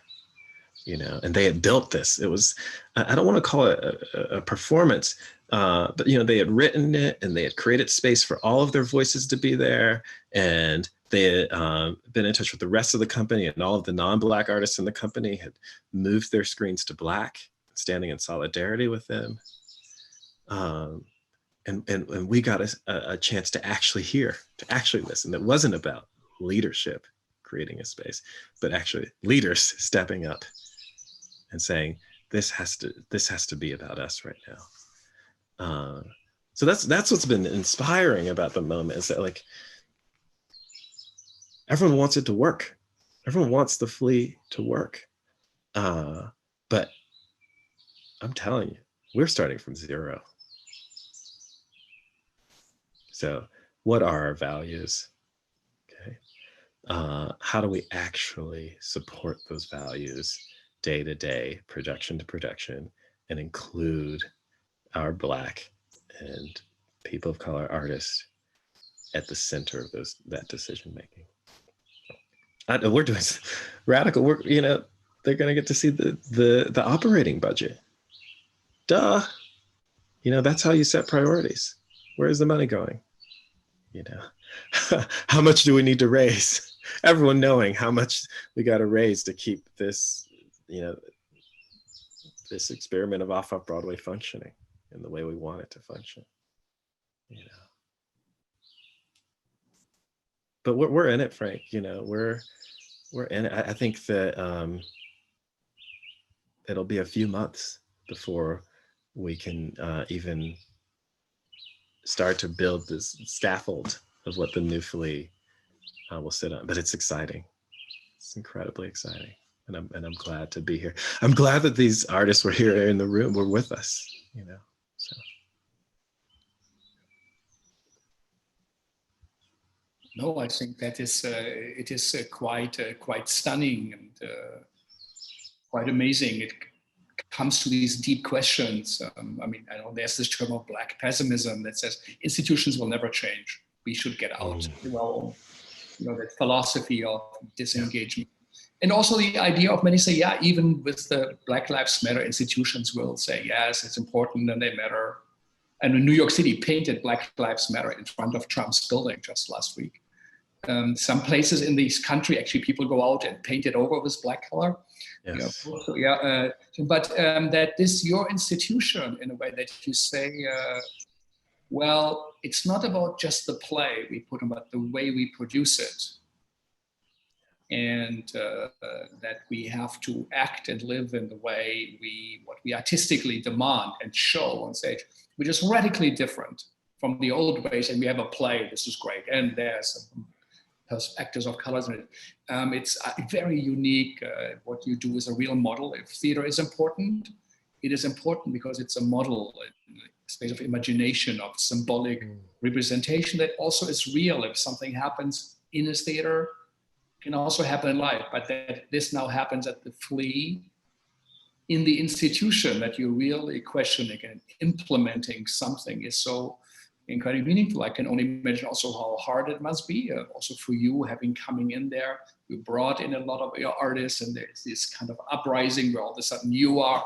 and they had built this. It was, I don't want to call it a performance, but they had written it and they had created space for all of their voices to be there, and they had been in touch with the rest of the company, and all of the non-Black artists in the company had moved their screens to Black, standing in solidarity with them. And we got a chance to actually hear, to actually listen. It wasn't about leadership creating a space, but actually leaders stepping up and saying, this has to be about us right now. So that's what's been inspiring about the moment, is that, like, everyone wants it to work. Everyone wants the Flea to work. But I'm telling you, we're starting from zero. So what are our values? Okay. How do we actually support those values day to day, production to production, and include our Black and people of color artists at the center of that decision making? We're doing radical work. They're going to get to see the operating budget. Duh. That's how you set priorities. Where is the money going? How much do we need to raise? Everyone knowing how much we got to raise to keep this, this experiment of off-Broadway functioning in the way we want it to function, you know. But we're in it, Frank. You know, we're in it. I think that it'll be a few months before we can even start to build this scaffold of what the new flea will sit on. But it's exciting. It's incredibly exciting, and I'm glad to be here. I'm glad that these artists were here in the room, were with us. You know, so. No, I think that is it is quite stunning and quite amazing. It comes to these deep questions. I mean, I know there's this term of black pessimism that says institutions will never change. We should get out. Well, you know, that philosophy of disengagement. And also the idea of many say, yeah, even with the Black Lives Matter, institutions will say, yes, it's important and they matter. And in New York City painted Black Lives Matter in front of Trump's building just last week. Some places in this country, actually, people go out and paint it over with black color. Yes. You know, so, yeah, but that this your institution, in a way that you say, well, it's not about just the play we put on, but the way we produce it. And that we have to act and live in the way what we artistically demand and show on stage, which is radically different from the old ways. And we have a play, this is great, and there's actors of colors in it. It's very unique. What you do is a real model. If theater is important, it is important because it's a model, a space of imagination, of symbolic representation that also is real. If something happens in a theater, can also happen in life, but that this now happens at the Flea in the institution, that you're really questioning and implementing something is so incredibly meaningful. I can only imagine also how hard it must be, also for you having coming in there. You brought in a lot of your artists, and there's this kind of uprising where all of a sudden you are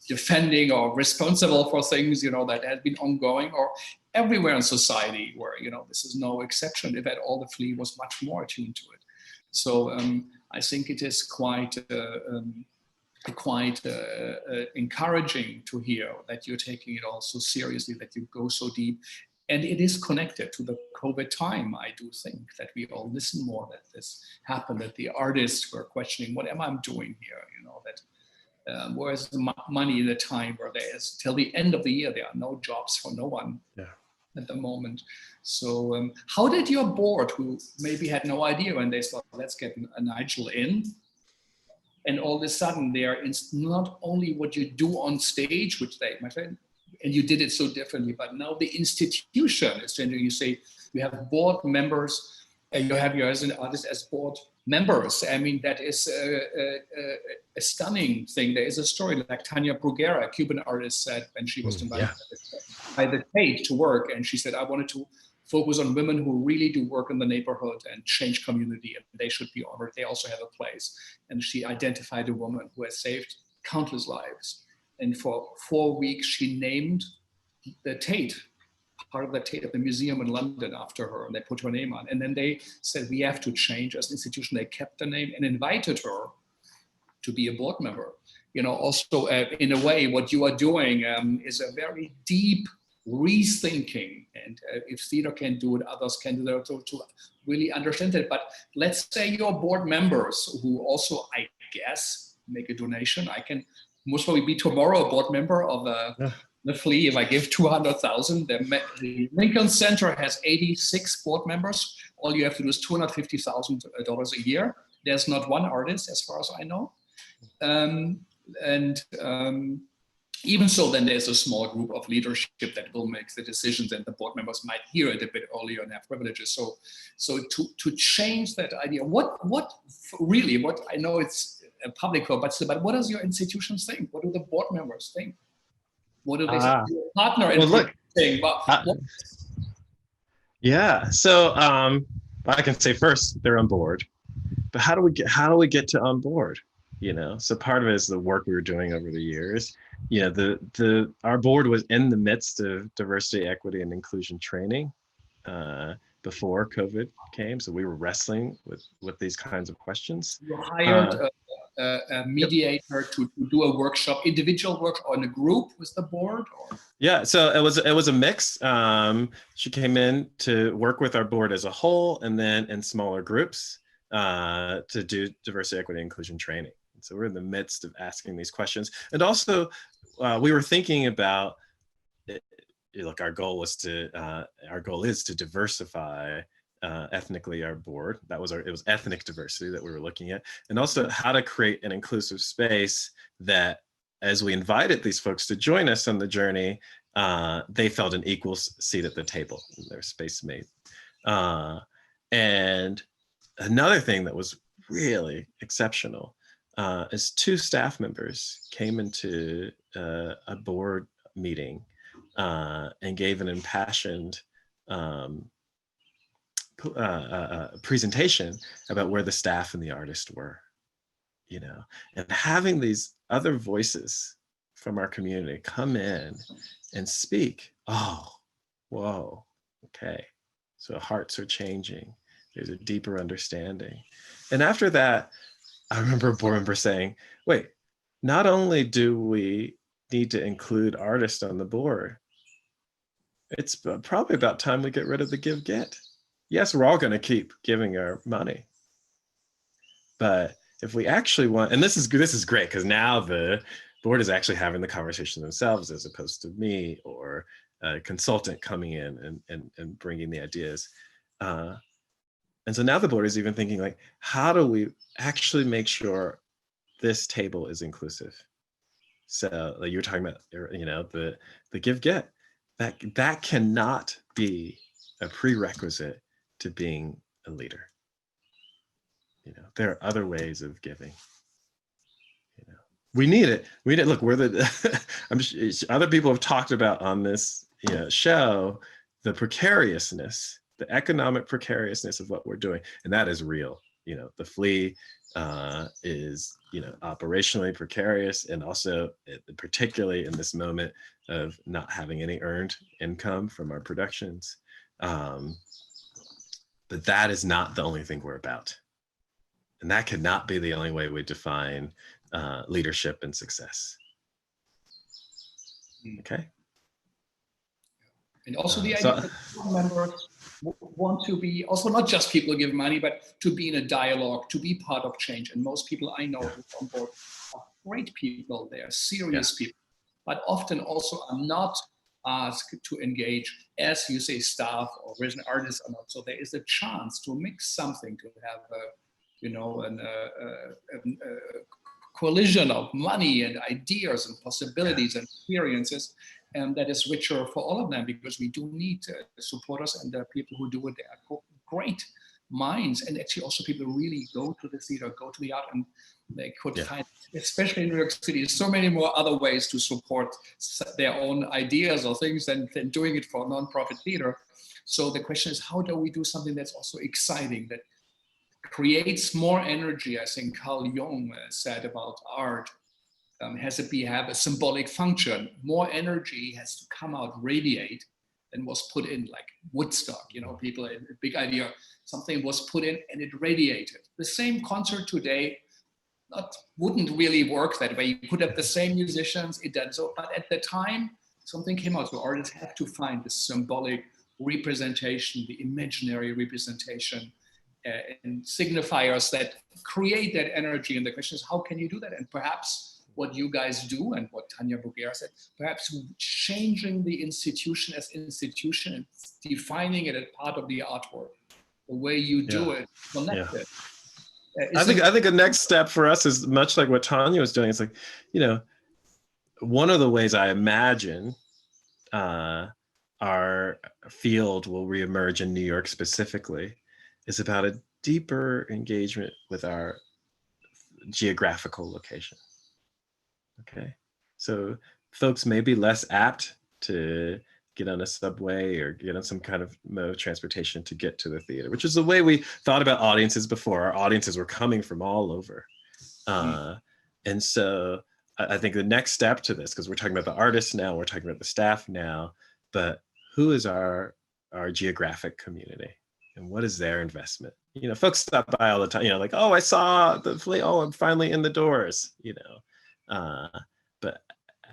defending or responsible for things, you know, that has been ongoing or everywhere in society where, you know, this is no exception. If at all, the Flea was much more attuned to it. So I think it is quite encouraging to hear that you're taking it all so seriously, that you go so deep. And it is connected to the COVID time. I do think that we all listen more, that this happened, that the artists were questioning, what am I doing here? You know, that where's the money in the time where there is, till the end of the year, there are no jobs for no one. Yeah. At the moment. So how did your board, who maybe had no idea when they thought, let's get a Niegel in, and all of a sudden there is not only what you do on stage, which they, my friend, and you did it so differently, but now the institution is changing. You say you have board members, and you have your as an artist as board members. I mean, that is a stunning thing. There is a story like Tanya Bruguera, a Cuban artist, said when she was invited by the Tate to work, and she said, I wanted to focus on women who really do work in the neighborhood and change community, and they should be honored. They also have a place. And she identified a woman who has saved countless lives. And for 4 weeks, she named the Tate, part of the Tate at the museum in London after her, and they put her name on. And then they said, we have to change as an institution. They kept the name and invited her to be a board member. You know, also in a way, what you are doing is a very deep rethinking. And if theater can do it, others can do it to really understand it. But let's say your board members who also, I guess, make a donation. I can most probably be tomorrow a board member of the Flea if I give 200,000. The Lincoln Center has 86 board members. All you have to do is $250,000 a year. There's not one artist, as far as I know. Even so, then there's a small group of leadership that will make the decisions, and the board members might hear it a bit earlier and have privileges. So to change that idea, what I know it's a public call, but what does your institution think? What do the board members think? What do they say? Partner in think? Yeah. So I can say first they're on board, but how do we get to on board? You know, so part of it is the work we were doing over the years. You know, our board was in the midst of diversity, equity, and inclusion training before COVID came. So we were wrestling with these kinds of questions. You hired a mediator to do a workshop, individual work, or in a group with the board? Or? Yeah, so it was a mix. She came in to work with our board as a whole, and then in smaller groups to do diversity, equity, inclusion training. And so we're in the midst of asking these questions, and also we were thinking about. Look, our goal is to diversify ethnically our board. It was ethnic diversity that we were looking at, and also how to create an inclusive space that, as we invited these folks to join us on the journey, they felt an equal seat at the table in their space mate. And another thing that was really exceptional is 2 staff members came into a board meeting and gave an impassioned presentation about where the staff and the artist were, you know, and having these other voices from our community come in and speak. Oh, whoa, okay. So hearts are changing. There's a deeper understanding. And after that, I remember a board member saying, wait, not only do we need to include artists on the board, it's probably about time we get rid of the give-get. Yes, we're all going to keep giving our money, but if we actually want, and this is great because now the board is actually having the conversation themselves as opposed to me or a consultant coming in and bringing the ideas. And so now the board is even thinking like, how do we actually make sure this table is inclusive? So like you were talking about, you know, the give-get. That cannot be a prerequisite to being a leader. You know, there are other ways of giving. You know, we need it. Look, we're the. Other people have talked about on this show the precariousness, the economic precariousness of what we're doing, and that is real. You know, the flea is operationally precarious, and also particularly in this moment of not having any earned income from our productions. But that is not the only thing we're about. And that cannot be the only way we define leadership and success. Okay. And also the idea that members want to be also not just people who give money, but to be in a dialogue, to be part of change. And most people I know who are on board are great people. They are serious people, but often also are not asked to engage, as you say, staff or resident artists are not. So there is a chance to mix something, to have a collision of money and ideas and possibilities and experiences, and that is richer for all of them, because we do need supporters, and the people who do it, they are great minds, and actually also people who really go to the theater, go to the art, and they could find, especially in New York City, so many more other ways to support their own ideas or things than doing it for non-profit theater. So the question is, how do we do something that's also exciting, that creates more energy? I think Carl Jung said about art, has to have a symbolic function. More energy has to come out, radiate, than was put in, like Woodstock. You know, people, a big idea, something was put in and it radiated. The same concert today wouldn't really work that way. You could have the same musicians, it does so, but at the time, something came out. So artists have to find the symbolic representation, the imaginary representation, and signifiers that create that energy. And the question is, how can you do that? And perhaps what you guys do, and what Tanya Bugera said, perhaps changing the institution as institution and defining it as part of the artwork, the way you do it, connected. I think a next step for us is much like what Tanya was doing. It's like, one of the ways I imagine our field will reemerge in New York specifically is about a deeper engagement with our geographical location. Okay, so folks may be less apt to get on a subway or get on some kind of mode of transportation to get to the theater, which is the way we thought about audiences before. Our audiences were coming from all over. And so I think the next step to this, because we're talking about the artists now, we're talking about the staff now, but who is our geographic community and what is their investment You know, folks stop by all the time, you know, like, oh, I saw the flea, oh, I'm finally in the doors, you know. But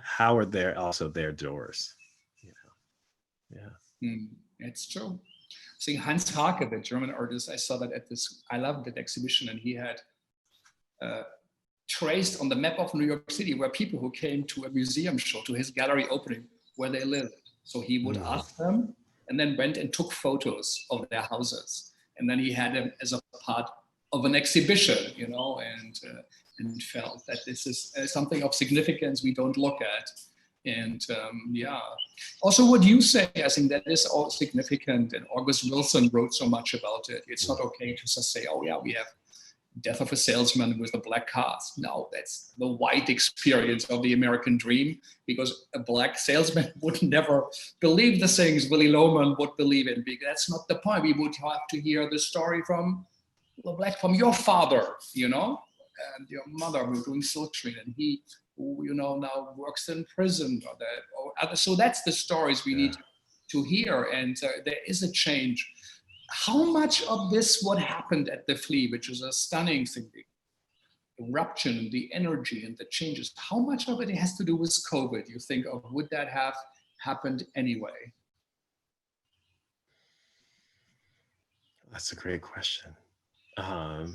how are there also their doors? You know? Yeah. It's true. Seeing Hans Hake, the German artist, I saw that at this, I loved that exhibition, and he had traced on the map of New York City where people who came to a museum show, to his gallery opening, where they lived. So he would ask them, and then went and took photos of their houses. And then he had them as a part of an exhibition, you know, and felt that this is something of significance we don't look at. And yeah, also what you say, I think that is all significant. And August Wilson wrote so much about it. It's not okay to just say, oh yeah, we have Death of a Salesman with a black cast. No, that's the white experience of the American dream, because a black salesman would never believe the things Willy Loman would believe in. Because that's not the point. We would have to hear the story from your father, you know, and your mother who were doing silk screen, and he, who, you know, now works in prison, or that, or other. So that's the stories we need to hear, and there is a change. How much of this, what happened at the Flea, which is a stunning thing, the eruption, the energy and the changes, how much of it has to do with COVID? You think of, would that have happened anyway? That's a great question. I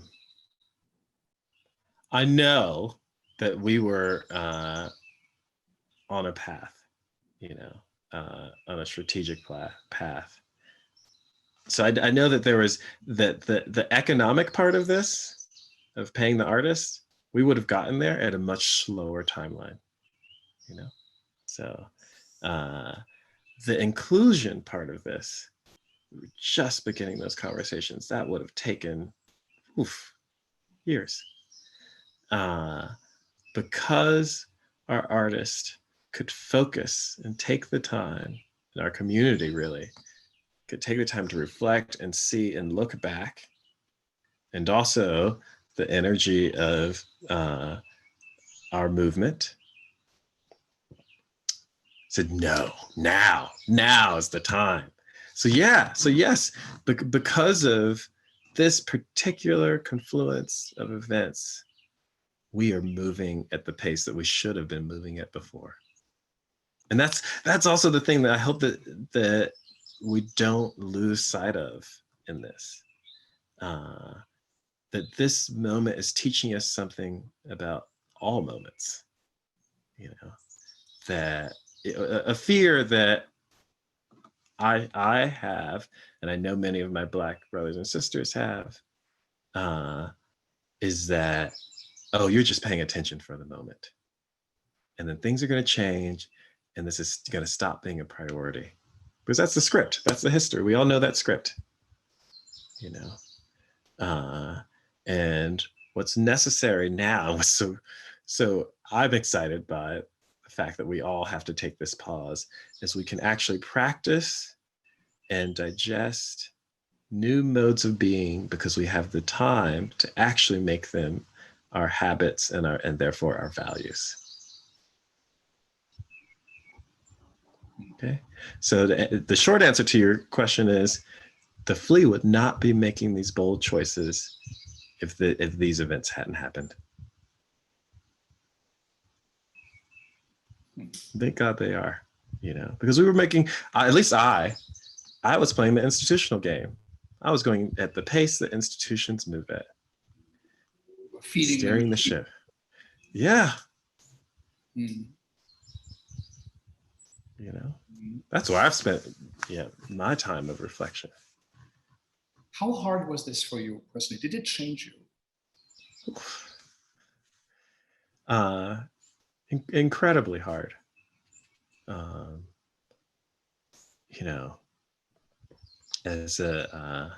know that we were on a path, you know, on a strategic path. So I know that there was the economic part of this, of paying the artist, we would have gotten there at a much slower timeline, you know? So the inclusion part of this, we were just beginning those conversations, that would have taken years. Because our artist could focus and take the time, and our community really could take the time to reflect and see and look back, and also the energy of our movement said, no, now is the time. So yeah, so yes, because of this particular confluence of events, we are moving at the pace that we should have been moving at before. And that's also the thing that I hope that we don't lose sight of in this. That this moment is teaching us something about all moments, you know, that a fear that I have, and I know many of my Black brothers and sisters have, is that, oh, you're just paying attention for the moment. And then things are going to change, and this is going to stop being a priority. Because that's the script, that's the history. We all know that script, you know. And what's necessary now, so I'm excited by the fact that we all have to take this pause, is we can actually practice and digest new modes of being, because we have the time to actually make them our habits and therefore our values. Okay, so the short answer to your question is, the Flea would not be making these bold choices if these events hadn't happened. Thank God they are, you know, because we were making, at least I was playing the institutional game. I was going at the pace that institutions move at. Feeding steering the ship. Yeah. You know, that's where I've spent my time of reflection. How hard was this for you personally? Did it change you? Incredibly hard. You know, as a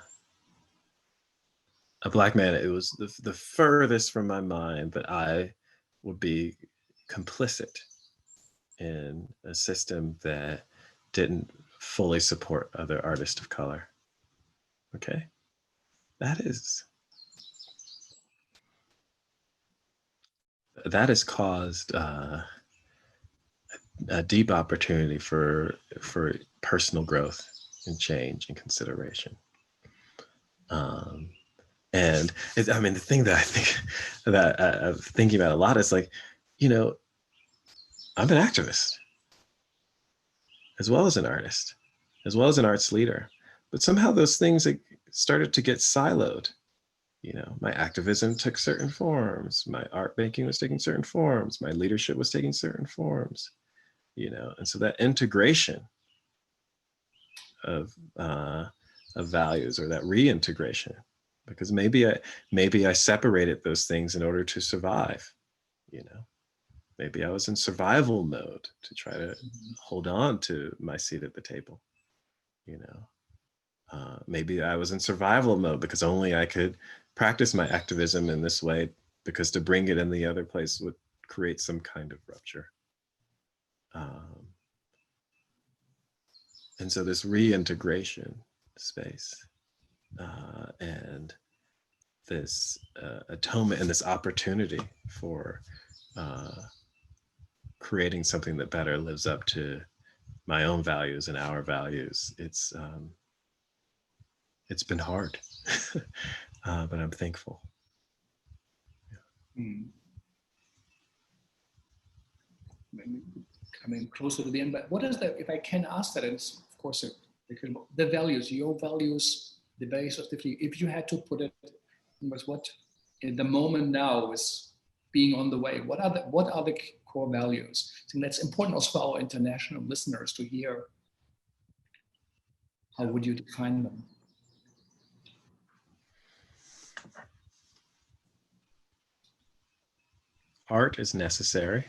Black man, it was the furthest from my mind that I would be complicit in a system that didn't fully support other artists of color. Okay, that has caused a deep opportunity for personal growth and change and consideration. And I mean, the thing that I think that I'm thinking about a lot is like, you know, I'm an activist as well as an artist, as well as an arts leader. But somehow those things like, started to get siloed. You know, my activism took certain forms, my art making was taking certain forms, my leadership was taking certain forms, you know, and so that integration of values, or that reintegration, because maybe I separated those things in order to survive, you know. Maybe I was in survival mode to try to hold on to my seat at the table, you know. Maybe I was in survival mode because only I could practice my activism in this way, because to bring it in the other place would create some kind of rupture. And so this reintegration space and this atonement and this opportunity for creating something that better lives up to my own values and our values. It's been hard, but I'm thankful. Yeah. Coming closer to the end, but what is that, if I can ask that, and it's of course the values, your values, the values of the fleet, if you had to put it in words, what in the moment now is being on the way, what are the core values? I think that's important also for our international listeners to hear. How would you define them? Art is necessary.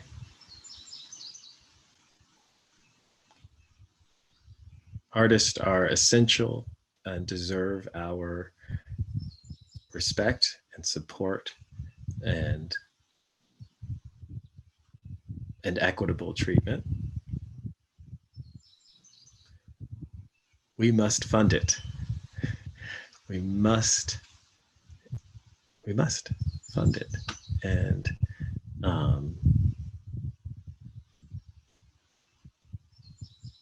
Artists are essential and deserve our respect and support and equitable treatment. We must fund it. We must fund it.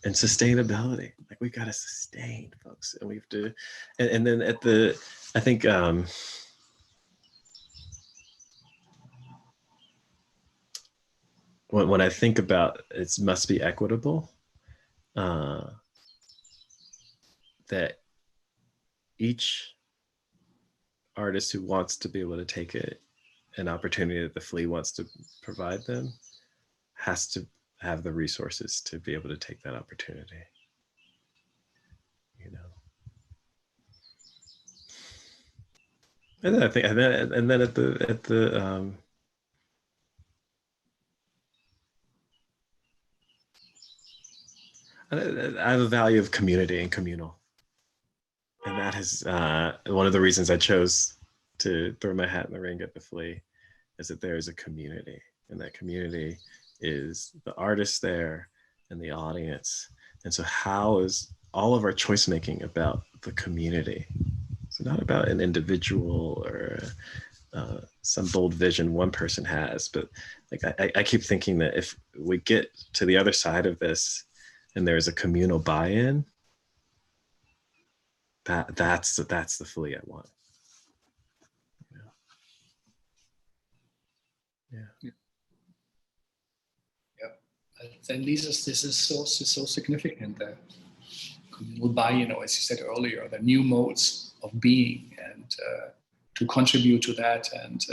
And sustainability, like we got to sustain, folks, and we have to, and then at the, I think when I think about it must be equitable, that each artist who wants to be able to take an opportunity that the flea wants to provide them has to have the resources to be able to take that opportunity, you know. And then I think, and then at the I have a value of community and communal, and that is one of the reasons I chose to throw my hat in the ring at the flea, is that there is a community, and that community is the artists there and the audience. And so how is all of our choice making about the community? So not about an individual or some bold vision one person has, but like I keep thinking that if we get to the other side of this and there's a communal buy-in, that's the flea I want. Yeah. And this is so significant, that communal buy-in, as you said earlier, the new modes of being, and to contribute to that, and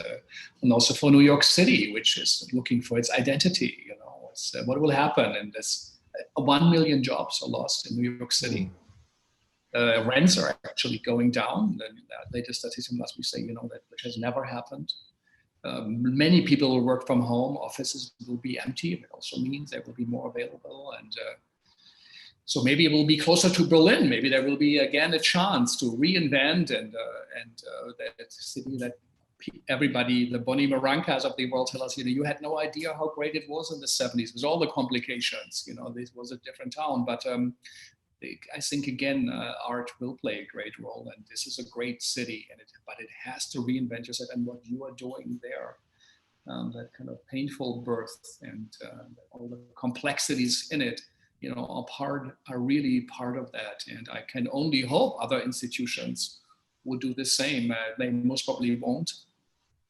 also for New York City, which is looking for its identity. It's, what will happen? And this 1 million jobs are lost in New York City. Rents are actually going down. The latest statistic must be saying, that which has never happened. Many people will work from home. Offices will be empty. It also means there will be more available, and so maybe it will be closer to Berlin. Maybe there will be again a chance to reinvent and that city that everybody, the Bonnie Marancas of the world, tell us, you had no idea how great it was in the 70s with all the complications. This was a different town, but I think again, art will play a great role, and this is a great city, but it has to reinvent yourself, and what you are doing there, that kind of painful birth and all the complexities in it, are really part of that. And I can only hope other institutions would do the same. They most probably won't,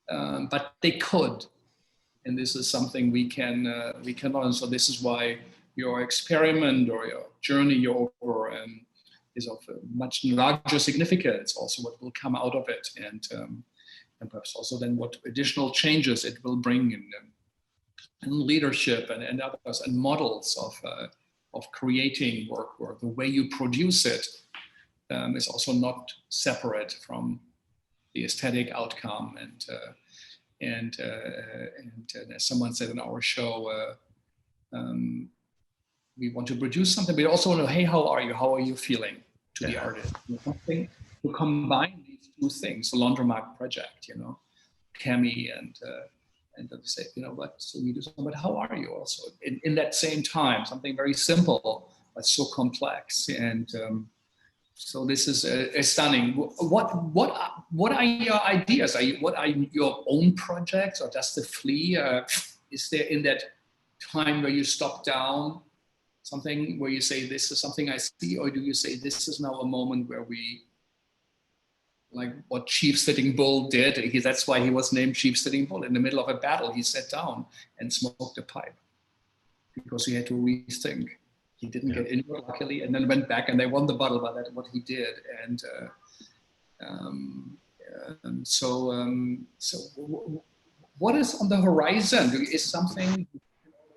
but they could. And this is something we can learn. So this is why your experiment or your journey over is of much larger significance. Also, what will come out of it, and perhaps also then what additional changes it will bring in leadership and others, and models of creating work, or the way you produce it is also not separate from the aesthetic outcome. And as someone said in our show, we want to produce something, but we also want to know, hey, how are you? How are you feeling to the artist? Something to combine these two things, the laundromat project, Cami and they say, what, so we do something, but how are you also? In that same time, something very simple, but so complex. And so this is stunning. What are your ideas? What are your own projects, or does the Flea, is there in that time where you stop down something where you say, this is something I see, or do you say, this is now a moment where we, like what Chief Sitting Bull did, that's why he was named Chief Sitting Bull. In the middle of a battle, he sat down and smoked a pipe because he had to rethink. He didn't get injured, luckily, and then went back and they won the battle by that, what he did. And so what is on the horizon? Is something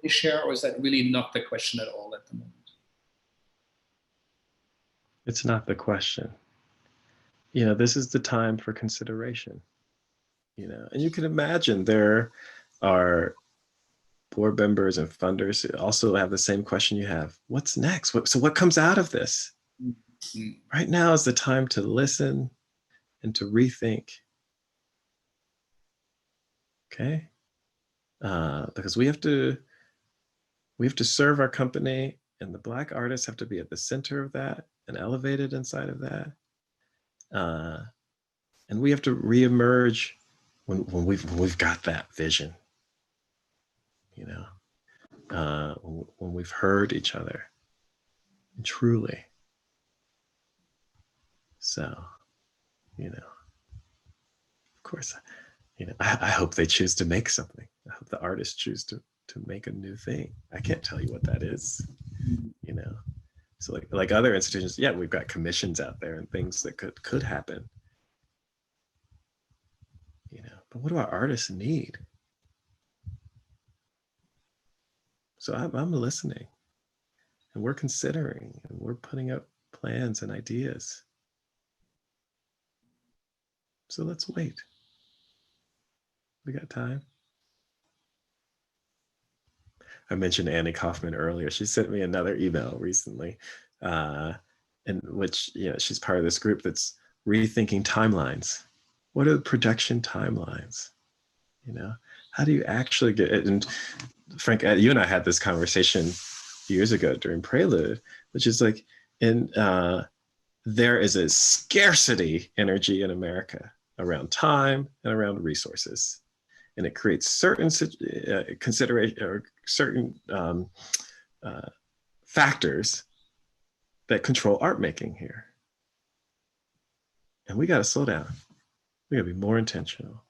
you share, or is that really not the question at all at the moment? It's not the question. This is the time for consideration, and you can imagine there are board members and funders who also have the same question you have. What's next? So what comes out of this? Mm-hmm. Right now is the time to listen and to rethink. Okay? Because we have to serve our company, and the Black artists have to be at the center of that and elevated inside of that. And we have to reemerge when we've got that vision, when we've heard each other truly. So, of course, I hope they choose to make something. I hope the artists choose to make a new thing. I can't tell you what that is, So like other institutions, we've got commissions out there and things that could happen. But what do our artists need? So I'm listening, and we're considering, and we're putting up plans and ideas. So let's wait. We got time. I mentioned Annie Kaufman earlier. She sent me another email recently, in which she's part of this group that's rethinking timelines. What are the production timelines? How do you actually get it? And Frank, you and I had this conversation years ago during Prelude, which is like, there is a scarcity energy in America around time and around resources. And it creates certain consideration or certain factors that control art making here. And we got to slow down. We got to be more intentional.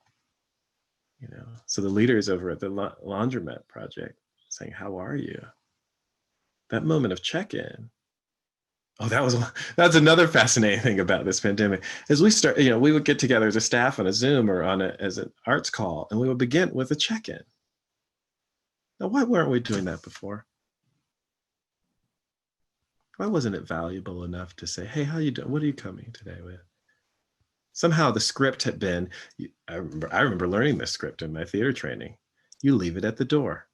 So the leaders over at the Laundromat Project saying, how are you? That moment of check-in. Oh, that's another fascinating thing about this pandemic. As we start, we would get together as a staff on a Zoom or as an arts call, and we would begin with a check-in. Now, why weren't we doing that before? Why wasn't it valuable enough to say, hey, how you doing? What are you coming today with? Somehow the script had been, I remember learning this script in my theater training. You leave it at the door.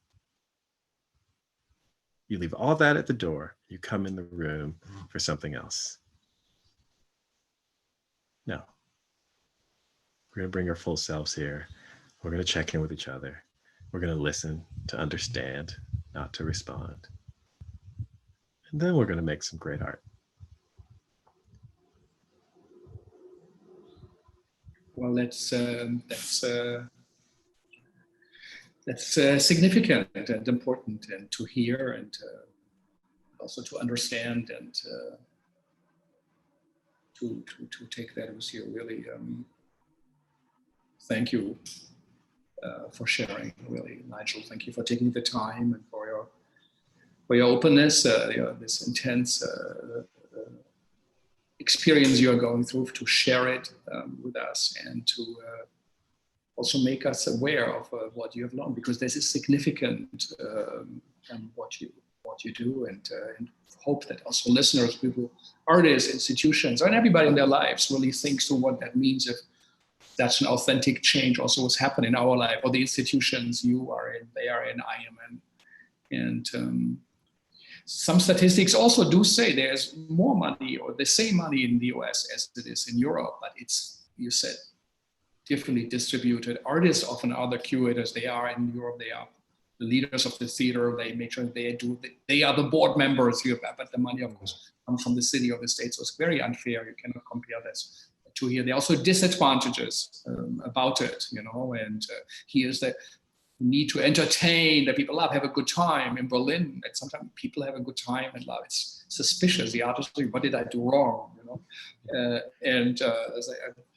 You leave all that at the door. You come in the room for something else. No. We're going to bring our full selves here. We're going to check in with each other. We're going to listen to understand, not to respond. And then we're going to make some great art. Well, that's significant and important, and to hear, and also to understand, and to to take that with you. Really, thank you for sharing. Really, Nigel, thank you for taking the time and for your openness, this intense experience you are going through, to share it with us, and to also make us aware of what you have learned, because this is significant, what you do, and hope that also listeners, people, artists, institutions, and everybody in their lives really thinks through what that means, if that's an authentic change also what's happening in our life, or the institutions you are in, they are in, I am in. And some statistics also do say there's more money, or the same money in the US as it is in Europe, but it's, you said, differently distributed. Artists often are the curators. They are in Europe, they are the leaders of the theater. They make sure they are the board members here, but the money, of course, comes from the city or the state. So it's very unfair. You cannot compare this to here. There are also disadvantages about it, you know, and here's the need to entertain, that people love, have a good time. In Berlin, and sometimes people have a good time and love. It's suspicious. The artist, what did I do wrong, you know?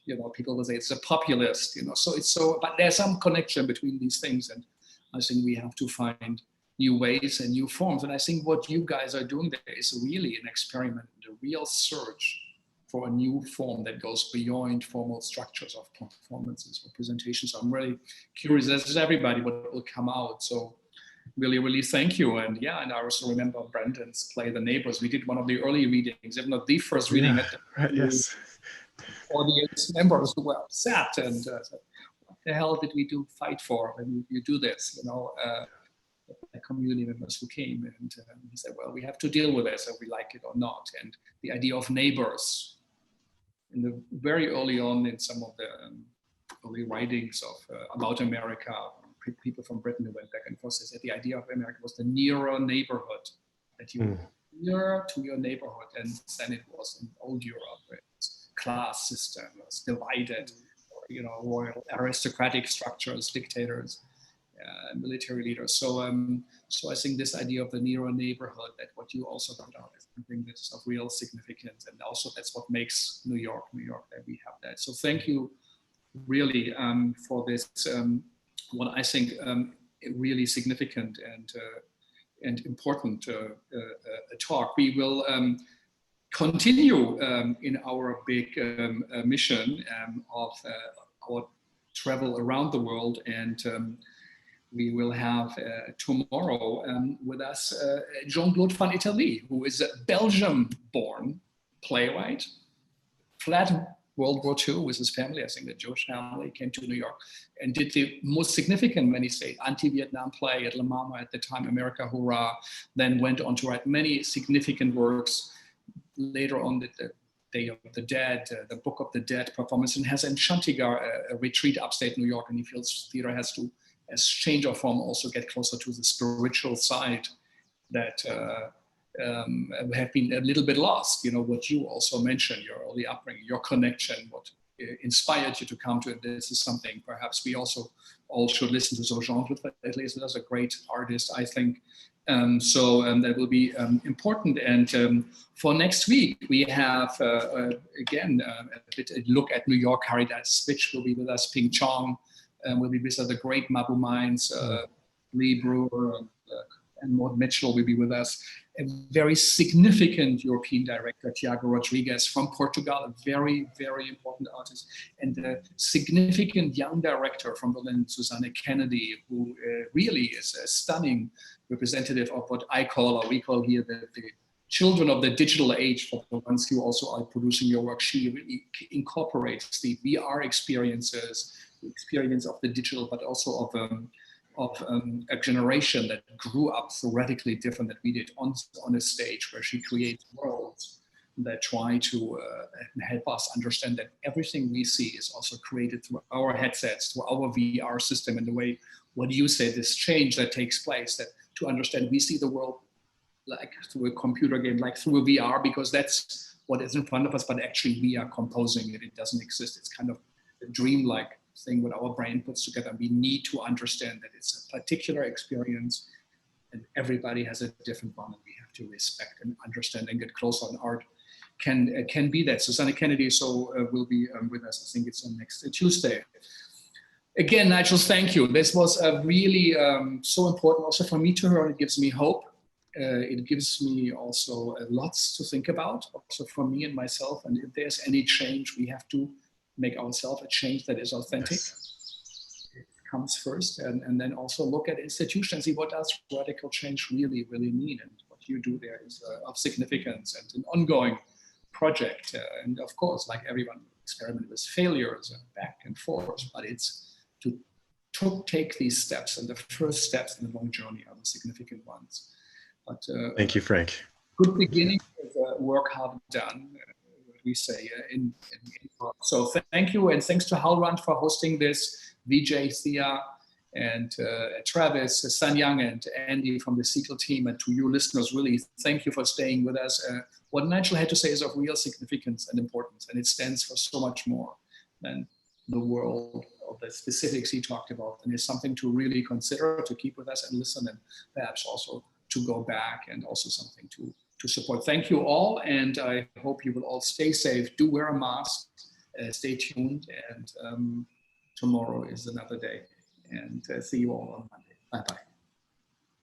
You know, people will say it's a populist, you know. So it's so, but there's some connection between these things, and I think we have to find new ways and new forms. And I think what you guys are doing there is really an experiment, a real search for a new form that goes beyond formal structures of performances or presentations. So I'm really curious, as is everybody, what will come out. So really, really thank you. And yeah, and I also remember Brendan's play, The Neighbors. We did one of the early readings, if not the first reading. At the right, yes. audience members who were upset and said, what the hell did we fight for when you do this, you know? The community members who came, and he said, well, we have to deal with this, if we like it or not. And the idea of neighbors, in the very early on in some of the early writings of about America, people from Britain who went back and forth, said the idea of America was the nearer neighborhood, that you nearer to your neighborhood. And then it was in old Europe, where it's class system was divided, or, you know, royal aristocratic structures, dictators, military leaders. So so I think this idea of the nearer neighborhood, that what you also brought out, is something that is of real significance, and also that's what makes New York, that we have that. So thank you really for this, what I think really significant and important talk. We will continue in our big mission of our travel around the world, and we will have tomorrow with us Jean-Claude Van Italy, who is a Belgium-born playwright, fled World War II with his family. I think the Jewish family came to New York and did the most significant, many say, anti-Vietnam play at La Mama at the time, America Hurrah, then went on to write many significant works. Later on, the Day of the Dead, the Book of the Dead performance, and has in Chantigar a retreat upstate New York, and he feels theater has to, as change of form, also get closer to the spiritual side that have been a little bit lost. You know, what you also mentioned, your early upbringing, your connection, what inspired you to come to it. This is something perhaps we also all should listen to. So Jean-Claude, at least, is a great artist, I think. That will be important. And for next week, we have, again, a look at New York. Haridas Switch will be with us. Ping Chong will be with us. The great Mabu Minds, Lee Brewer, and Maud Mitchell will be with us. A very significant European director, Tiago Rodrigues from Portugal, a very, very important artist, and a significant young director from Berlin, Susanne Kennedy, who really is a stunning representative of what I call, or we call here, the children of the digital age. For the ones who also are producing your work, she really incorporates the VR experiences, the experience of the digital, but also of a generation that grew up so radically different that we did on a stage, where she creates worlds that try to help us understand that everything we see is also created through our headsets, through our VR system, and the way, what do you say, this change that takes place, that to understand we see the world like through a computer game, like through a VR, because that's what is in front of us, but actually we are composing it. It doesn't exist. It's kind of a dreamlike thing what our brain puts together. We need to understand that it's a particular experience, and everybody has a different one, and we have to respect and understand and get closer on art can be that. Susanna Kennedy will be with us. I think it's on next Tuesday. Again, Nigel, thank you. This was really so important also for me to hear. It gives me hope. It gives me also lots to think about, also for me and myself. And if there's any change, we have to make ourselves a change that is authentic. Yes. It comes first, and then also look at institutions, see what does radical change really, really mean, and what you do there is of significance and an ongoing project. And of course, like everyone, experiment with failures and back and forth, but it's to take these steps, and the first steps in the long journey are the significant ones. But thank you, Frank. Good beginning is work hard done, we say in so thank you, and thanks to Halrand for hosting this, Vijay, Thea, and Travis, Sanyang, and Andy from the Segal team, and to you listeners, really thank you for staying with us. What Nigel had to say is of real significance and importance, and it stands for so much more than the world of the specifics he talked about, and it's something to really consider, to keep with us and listen, and perhaps also to go back, and also something to support. Thank you all, and I hope you will all stay safe. Do wear a mask, stay tuned, and tomorrow is another day. And see you all on Monday. Bye-bye.